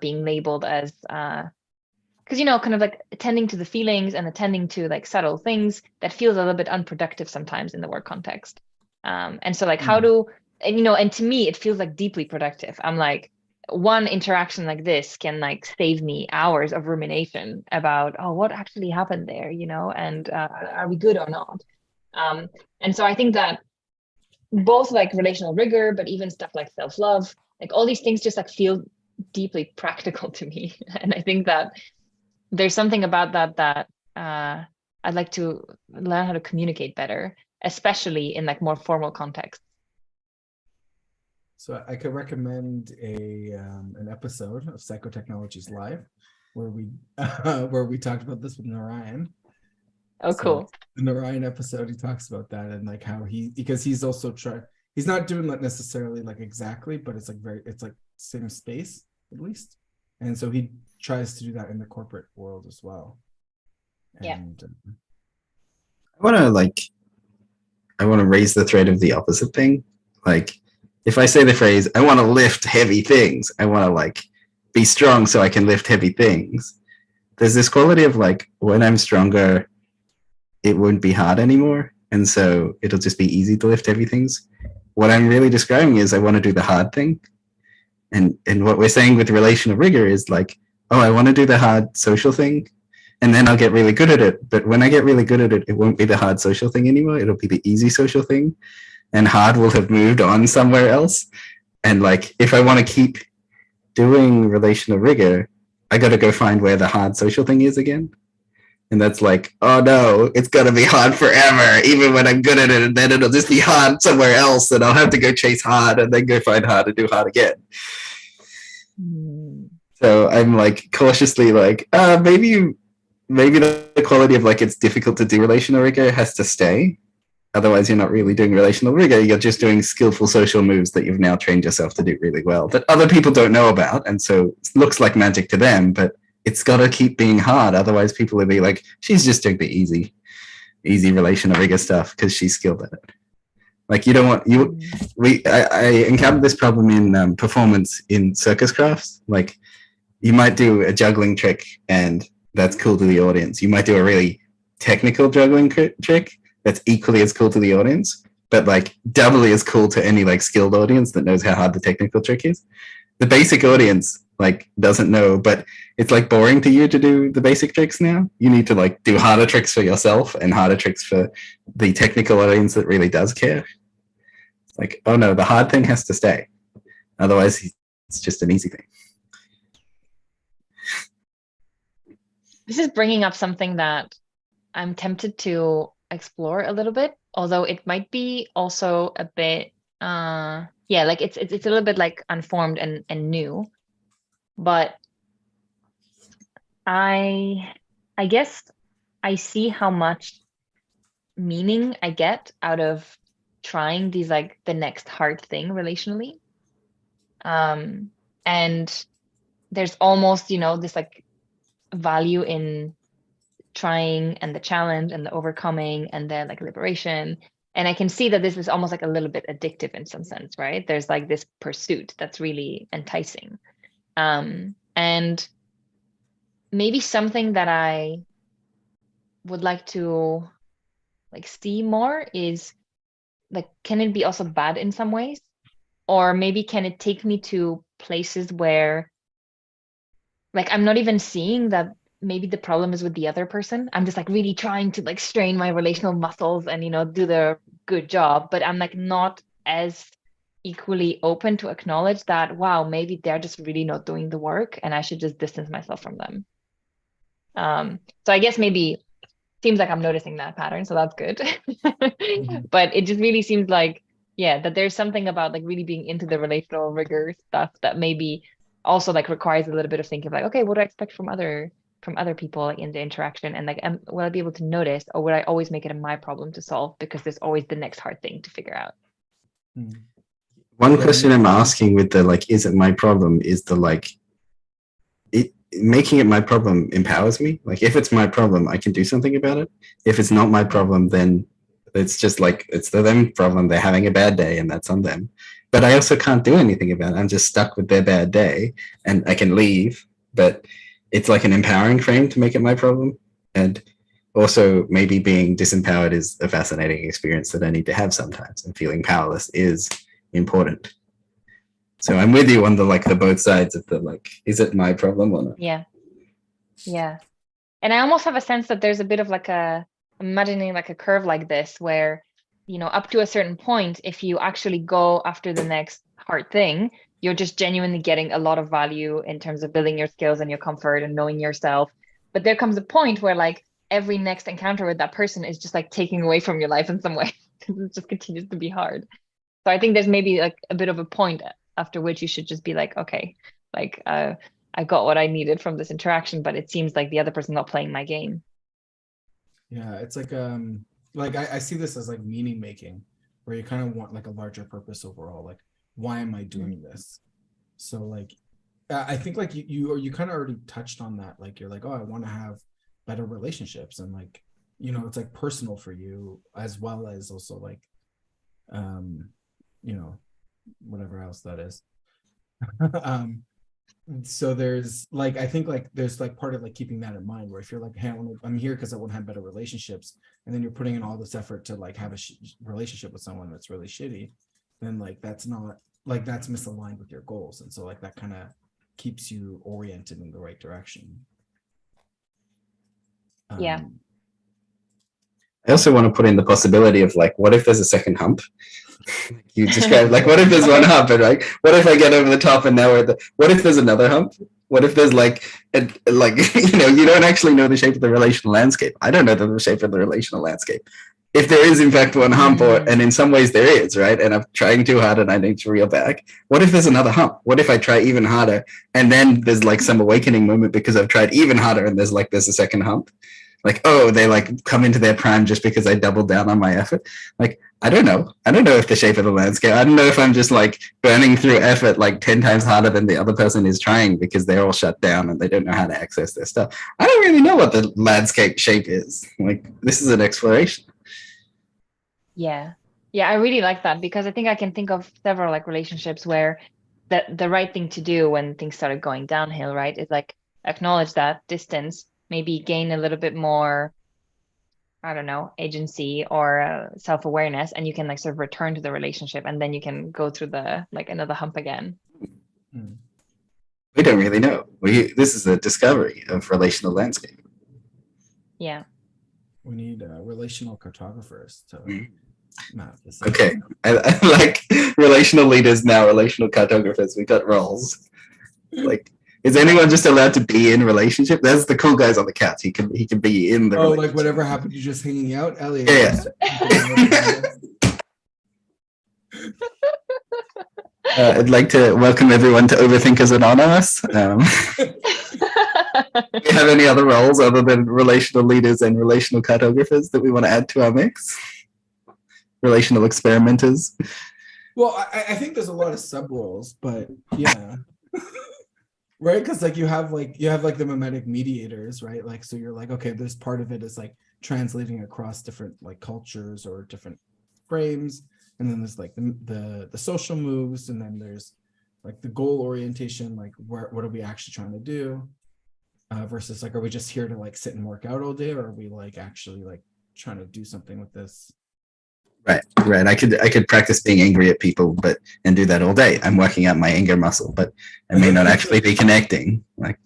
being labeled as because kind of like attending to the feelings and attending to like subtle things that feels a little bit unproductive sometimes in the work context. And so like how do and to me it feels like deeply productive. I'm like, one interaction like this can like save me hours of rumination about, oh, what actually happened there, and are we good or not? And so I think that both like relational rigor, but even stuff like self-love, like all these things just like feel deeply practical to me. And I think that there's something about that I'd like to learn how to communicate better, especially in like more formal contexts. So I could recommend an episode of Psychotechnologies Live where we talked about this with Narayan. Oh, cool. In the Narayan episode, he talks about that and like how because he's also he's not doing that necessarily like exactly, but it's like same space at least. And so he tries to do that in the corporate world as well. And I want to raise the thread of the opposite thing. Like, if I say the phrase, I want to lift heavy things, I want to like be strong so I can lift heavy things. There's this quality of like, when I'm stronger, it won't be hard anymore. And so it'll just be easy to lift heavy things. What I'm really describing is I want to do the hard thing. And what we're saying with relational rigor is like, oh, I want to do the hard social thing, and then I'll get really good at it. But when I get really good at it, it won't be the hard social thing anymore. It'll be the easy social thing, and hard will have moved on somewhere else. And like, if I want to keep doing relational rigor, I got to go find where the hard social thing is again. And that's like, oh no, it's gonna be hard forever, even when I'm good at it, and then it'll just be hard somewhere else, and I'll have to go chase hard and then go find hard and do hard again. So I'm like cautiously like, maybe the quality of like it's difficult to do relational rigor has to stay. Otherwise, you're not really doing relational rigor. You're just doing skillful social moves that you've now trained yourself to do really well that other people don't know about, and so it looks like magic to them, but it's got to keep being hard. Otherwise, people will be like, she's just doing the easy relational rigor stuff because she's skilled at it. Like, you don't want you. I encountered this problem in performance in circus crafts. Like, you might do a juggling trick and that's cool to the audience. You might do a really technical juggling trick that's equally as cool to the audience, but like doubly as cool to any like skilled audience that knows how hard the technical trick is. The basic audience like doesn't know, but it's like boring to you to do the basic tricks now. You need to like do harder tricks for yourself and harder tricks for the technical audience that really does care. It's like, oh no, the hard thing has to stay. Otherwise, it's just an easy thing. This is bringing up something that I'm tempted to explore a little bit, although it might be also a bit, like it's a little bit like unformed and new. But I guess I see how much meaning I get out of trying these like the next hard thing relationally. And there's almost, this like value in trying and the challenge and the overcoming and then like liberation. And I can see that this is almost like a little bit addictive in some sense, right? There's like this pursuit that's really enticing. And maybe something that I would like to like see more is like, can it be also bad in some ways? Or maybe can it take me to places where like I'm not even seeing that maybe the problem is with the other person. I'm just like really trying to like strain my relational muscles and do the good job, but I'm like not as equally open to acknowledge that, wow, maybe they're just really not doing the work and I should just distance myself from them. So I guess maybe seems like I'm noticing that pattern, so that's good. But it just really seems like, yeah, that there's something about like really being into the relational rigor stuff that maybe also like requires a little bit of thinking of like, okay, what do I expect from other people like in the interaction, and like will I be able to notice, or would I always make it my problem to solve because there's always the next hard thing to figure out? One question I'm asking with the like, is it my problem, is the like, it making it my problem empowers me. Like, if it's my problem, I can do something about it. If it's not my problem, then it's just like, it's the them problem. They're having a bad day and that's on them. But I also can't do anything about it. I'm just stuck with their bad day and I can leave, but it's like an empowering frame to make it my problem. And also maybe being disempowered is a fascinating experience that I need to have sometimes, and feeling powerless is important. So I'm with you on the like the both sides of the like, is it my problem or not? Yeah. And I almost have a sense that there's a bit of like imagining like a curve like this where, up to a certain point, if you actually go after the next hard thing, you're just genuinely getting a lot of value in terms of building your skills and your comfort and knowing yourself. But there comes a point where like every next encounter with that person is just like taking away from your life in some way, because it just continues to be hard. So I think there's maybe like a bit of a point after which you should just be like, okay, like I got what I needed from this interaction, but it seems like the other person's not playing my game. Yeah, it's like I see this as like meaning making, where you kind of want like a larger purpose overall. Like, why am I doing this? So like, I think like you kind of already touched on that. Like, you're like, oh, I want to have better relationships, and like, it's like personal for you as well as also like, whatever else that is. So there's like, I think like there's like part of like keeping that in mind, where if you're like, hey, I'm here because I want to have better relationships, and then you're putting in all this effort to like have a relationship with someone that's really shitty, then like that's not like, that's misaligned with your goals, and so like that kind of keeps you oriented in the right direction. Yeah. I also want to put in the possibility of like, what if there's a second hump? You described like, what if there's one hump, and like, what if I get over the top and now we're what if there's another hump? What if there's like you don't actually know the shape of the relational landscape. I don't know the shape of the relational landscape. If there is in fact one hump, and in some ways there is, right? And I'm trying too hard and I need to reel back. What if there's another hump? What if I try even harder and then there's like some awakening moment because I've tried even harder and there's a second hump? Like, oh, they like come into their prime just because I doubled down on my effort. Like, I don't know if the shape of the landscape, I don't know if I'm just like burning through effort like 10 times harder than the other person is trying because they're all shut down and they don't know how to access their stuff. I don't really know what the landscape shape is. Like, this is an exploration. Yeah. I really like that, because I think I can think of several like relationships where the right thing to do when things started going downhill, right, is like acknowledge that distance, maybe gain a little bit more, I don't know, agency or self-awareness, and you can like sort of return to the relationship, and then you can go through the like another hump again. We don't really know. This is a discovery of relational landscape. Yeah. We need relational cartographers to map this. Okay, I like relational leaders now, relational cartographers. We got roles. Like, is anyone just allowed to be in relationship? That's the cool guys on the couch. He can be in the. Oh, like whatever happened to just hanging out, Elliot. Yeah. I'd like to welcome everyone to Overthinkers Anonymous. Do you have any other roles other than relational leaders and relational cartographers that we want to add to our mix? Relational experimenters. Well, I think there's a lot of sub roles, but yeah. Right, because like you have the mimetic mediators, right? Like, so you're like, okay, this part of it is like translating across different like cultures or different frames, and then there's like the social moves, and then there's like the goal orientation, like what are we actually trying to do, versus like, are we just here to like sit and work out all day, or are we like actually like trying to do something with this? Right. I could practice being angry at people, and do that all day. I'm working out my anger muscle, but I may not actually be connecting. Like,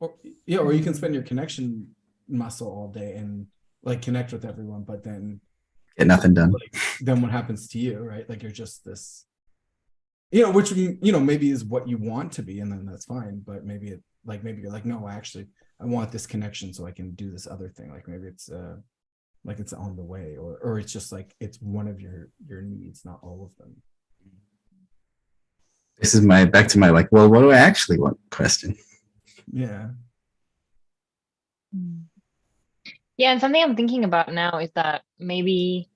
or you can spend your connection muscle all day and like connect with everyone, but then get nothing done. Like, then what happens to you, right? Like, you're just this, which maybe is what you want to be, and then that's fine. But maybe you're like, no, I want this connection so I can do this other thing. Like maybe it's like it's on the way, or it's just like it's one of your needs, not all of them. This is back to my like, well, what do I actually want question. Yeah, and something I'm thinking about now is that maybe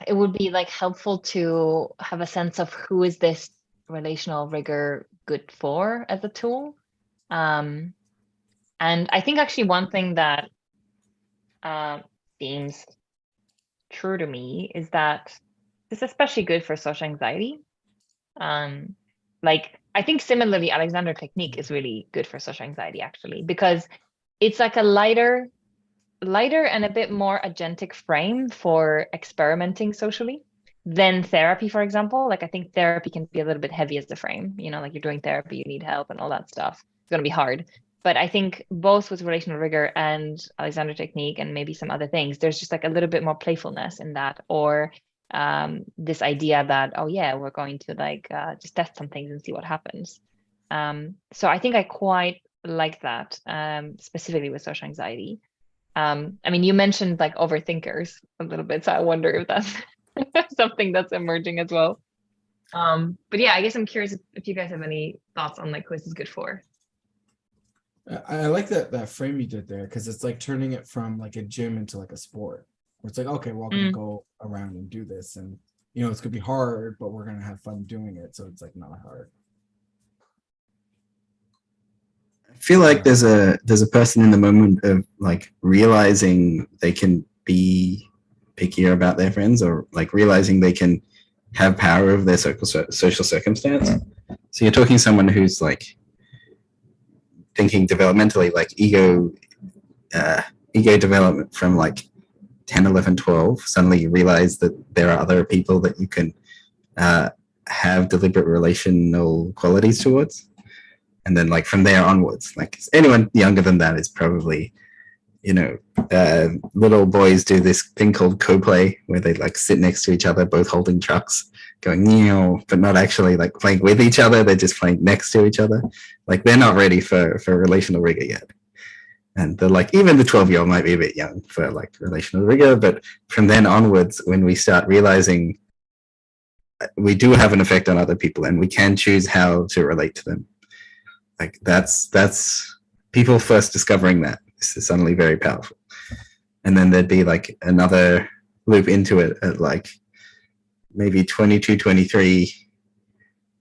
it would be like helpful to have a sense of who is this relational rigor good for as a tool. And I think actually one thing that seems true to me is that it's especially good for social anxiety. Like, I think similarly, Alexander technique is really good for social anxiety, actually, because it's like a lighter and a bit more agentic frame for experimenting socially than therapy, for example. Like, I think therapy can be a little bit heavy as a frame, like you're doing therapy, you need help and all that stuff. It's going to be hard. But I think both with relational rigor and Alexander technique and maybe some other things, there's just like a little bit more playfulness in that, or this idea that, oh yeah, we're going to like just test some things and see what happens. So I think I quite like that, specifically with social anxiety. I mean, you mentioned like overthinkers a little bit, so I wonder if that's something that's emerging as well. But yeah, I guess I'm curious if you guys have any thoughts on like who this is good for. I like that frame you did there, because it's like turning it from like a gym into like a sport, where it's like, okay, we're all gonna go around and do this, and it's gonna be hard, but we're gonna have fun doing it, so it's like not hard. I feel like there's a person in the moment of like realizing they can be pickier about their friends, or like realizing they can have power over their social circumstance. So you're talking to someone who's like thinking developmentally, like ego development from like 10, 11, 12, suddenly you realize that there are other people that you can have deliberate relational qualities towards. And then like from there onwards, like anyone younger than that is probably, you know, little boys do this thing called co-play where they like sit next to each other, both holding trucks, going but not actually like playing with each other. They're just playing next to each other. Like they're not ready for relational rigor yet. And they're like, even the 12-year-old might be a bit young for like relational rigor, but from then onwards, when we start realizing we do have an effect on other people and we can choose how to relate to them, like that's people first discovering that. This is suddenly very powerful. And then there'd be like another loop into it at like maybe 22, 23,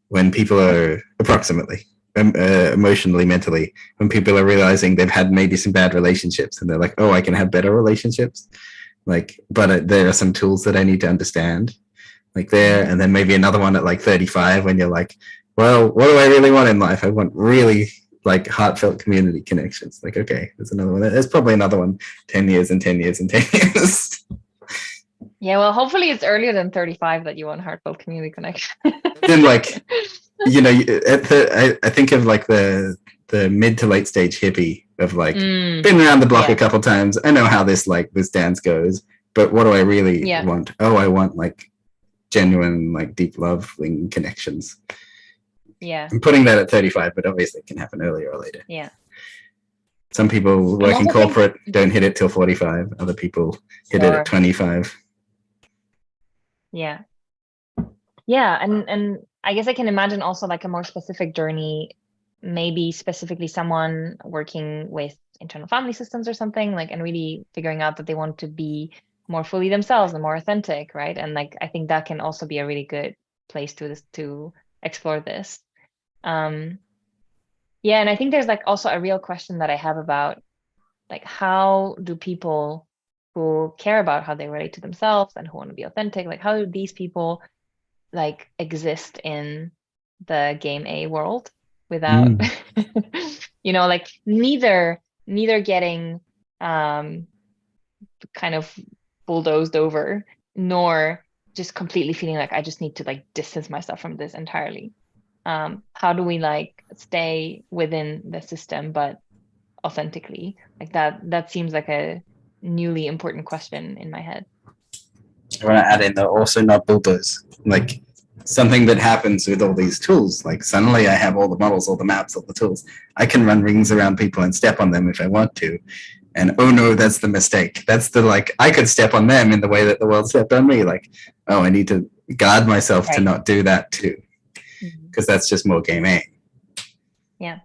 when people are approximately emotionally, mentally, when people are realizing they've had maybe some bad relationships and they're like, oh, I can have better relationships. Like, but there are some tools that I need to understand, like there. And then maybe another one at like 35 when you're like, well, what do I really want in life? I want really like heartfelt community connections. Like, okay, there's another one. There's probably another one, 10 years and 10 years and 10 years. Yeah, well, hopefully it's earlier than 35 that you want heartfelt community connection. Then like, you know, I think of like the mid to late stage hippie of like, been around the block a couple times. I know how this dance goes, but what do I really want? Oh, I want like genuine, like deep loving connections. Yeah. I'm putting that at 35, but obviously it can happen earlier or later. Yeah. Some people work in corporate don't hit it till 45. Other people hit it at 25. Yeah. Yeah. And I guess I can imagine also like a more specific journey, maybe specifically someone working with internal family systems or something, like, and really figuring out that they want to be more fully themselves and more authentic, right? And like, I think that can also be a really good place to explore this. Yeah, and I think there's like also a real question that I have about like, how do people who care about how they relate to themselves and who want to be authentic, like how do these people like exist in the game A world without you know, like neither getting kind of bulldozed over, nor just completely feeling like I just need to like distance myself from this entirely. How do we like stay within the system but authentically? Like that seems like a newly important question in my head. I want to add in the also not bulldoze, like something that happens with all these tools. Like suddenly I have all the models, all the maps, all the tools. I can run rings around people and step on them if I want to. And oh no, that's the mistake. That's the like, I could step on them in the way that the world stepped on me. Like, oh, I need to guard myself to not do that too. Because that's just more game A. Yeah.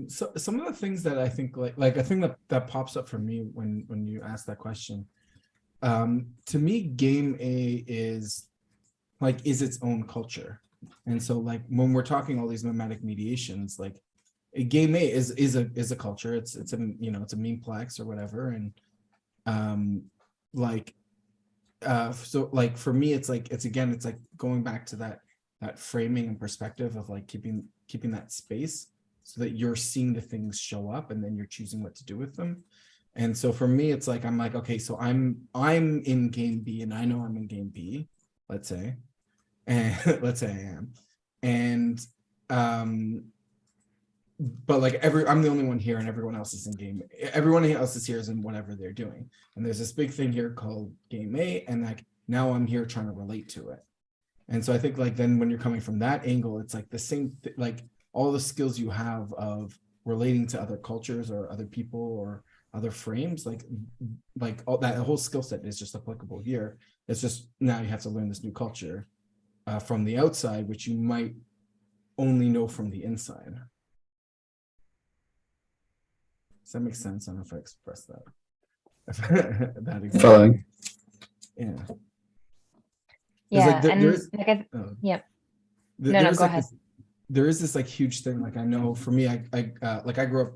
So some of the things that I think like I think that pops up for me when you ask that question, to me, game A is its own culture. And so like when we're talking all these mimetic mediations, like a game A is a culture. It's a, you know, it's a memeplex or whatever. And so like for me, it's like it's like going back to that framing and perspective of like keeping that space so that you're seeing the things show up and then you're choosing what to do with them. And so for me, it's like I'm like, okay, so I'm in game B and I know I'm in game B, let's say, and let's say I am, and but like I'm the only one here and everyone else is in game. Everyone else is here is in whatever they're doing, and there's this big thing here called game A, and like now I'm here trying to relate to it. And so I think like then when you're coming from that angle, it's like the same like all the skills you have of relating to other cultures or other people or other frames, like all that whole skill set is just applicable here. It's just now you have to learn this new culture from the outside, which you might only know from the inside. Does that make sense? I don't know if I expressed that. That exactly. Following. Yeah. Yeah, go ahead. There is this like huge thing. Like I know for me, I grew up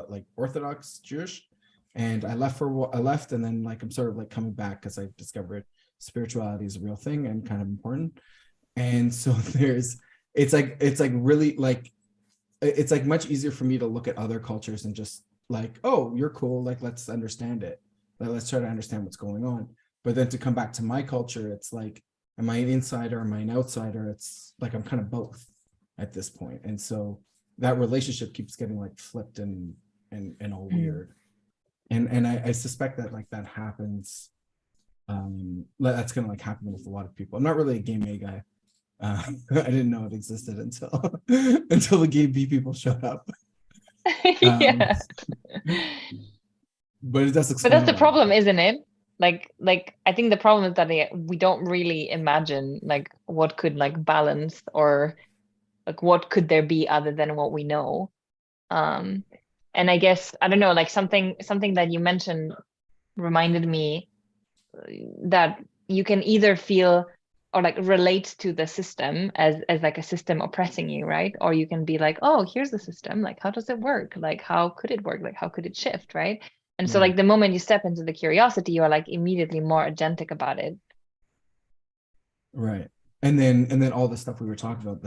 like Orthodox Jewish, and I left and then like I'm sort of like coming back because I discovered spirituality is a real thing and kind of important. And so it's like really like it's like much easier for me to look at other cultures and just like, oh, you're cool, like let's understand it, like, let's try to understand what's going on. But then to come back to my culture, it's like, am I an insider, am I an outsider? It's like I'm kind of both. at this point. And so that relationship keeps getting like flipped and all weird. And I suspect that like that happens. That's gonna like happen with a lot of people. I'm not really a game A guy. I didn't know it existed until until the game B people showed up. Yeah. But it does But explain that's a the lot. problem, isn't it? Like I think the problem is that we don't really imagine like what could like balance, or like what could there be other than what we know. And I guess, I don't know, like something that you mentioned reminded me that you can either feel or like relate to the system as like a system oppressing you, right? Or you can be like, oh, here's the system, like how does it work, like how could it work, like how could it shift, right? And so Right. like the moment you step into the curiosity, you are like immediately more agentic about it. Right. And then all the stuff we were talking about,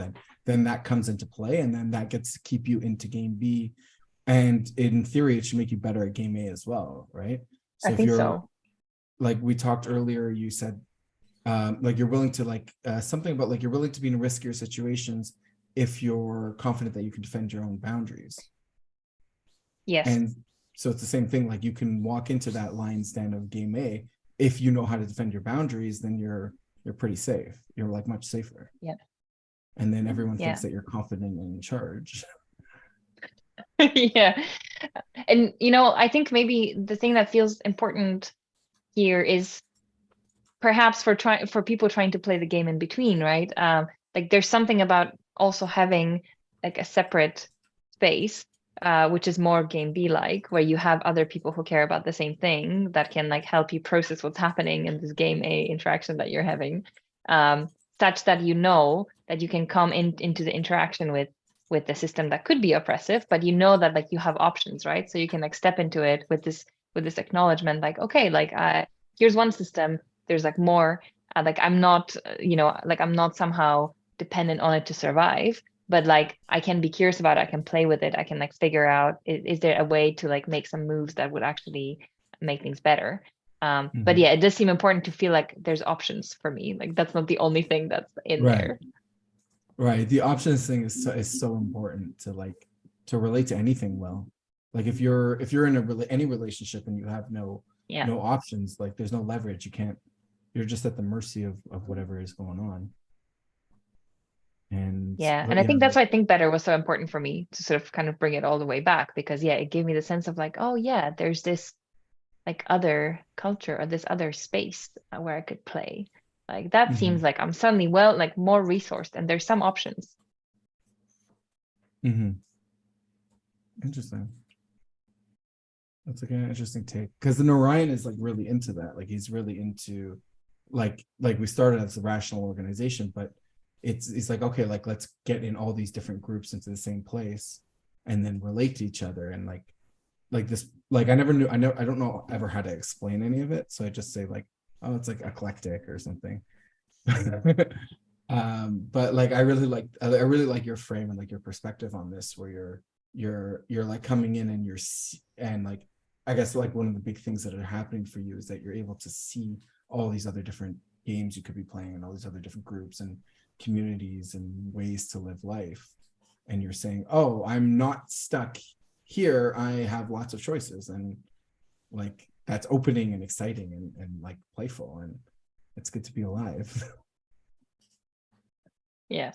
then that comes into play, and then that gets to keep you into game B. And in theory, it should make you better at game A as well, right? I So if think you're so. like we talked earlier, you said like you're willing to like something about like you're willing to be in riskier situations if you're confident that you can defend your own boundaries. Yes. And so it's the same thing, like you can walk into that lion stand of game A. If you know how to defend your boundaries, then you're pretty safe. You're like much safer. Yeah. And then everyone Yeah. thinks that you're confident and in charge. Yeah. And you know, I think maybe the thing that feels important here is perhaps for people trying to play the game in between, right? Like there's something about also having like a separate space, which is more game B like, where you have other people who care about the same thing that can like help you process what's happening in this game A interaction that you're having, such that you know that you can come into the interaction with the system that could be oppressive, but you know that like you have options, right? So you can like step into it with this acknowledgement, like, okay, like here's one system, there's like more, like I'm not, like I'm not somehow dependent on it to survive, but like I can be curious about it, I can play with it, I can like figure out, is there a way to like make some moves that would actually make things better. But yeah, it does seem important to feel like there's options for me, like that's not the only thing that's in Right. there. Right. The options thing is so important to like to relate to anything well. Like if you're in any relationship and you have no Yeah. options, like there's no leverage, you're just at the mercy of whatever is going on. And Yeah, and I think that's why I think better was so important for me to sort of kind of bring it all the way back, because yeah, it gave me the sense of like, oh yeah, there's this like other culture or this other space where I could play. Like that seems like I'm suddenly like more resourced and there's some options. Interesting. That's like an interesting take, because the Narayan is like really into that. Like he's really into like we started as a rational organization, but it's like, okay, like let's get in all these different groups into the same place and then relate to each other. And like this, like I don't know ever how to explain any of it, so I just say like, oh, it's like eclectic or something. But like I really like your frame and like your perspective on this, where you're like coming in and like I guess like one of the big things that are happening for you is that you're able to see all these other different games you could be playing and all these other different groups and communities and ways to live life. And you're saying, oh, I'm not stuck here. I have lots of choices, and like that's opening and exciting and like playful, and it's good to be alive. Yeah,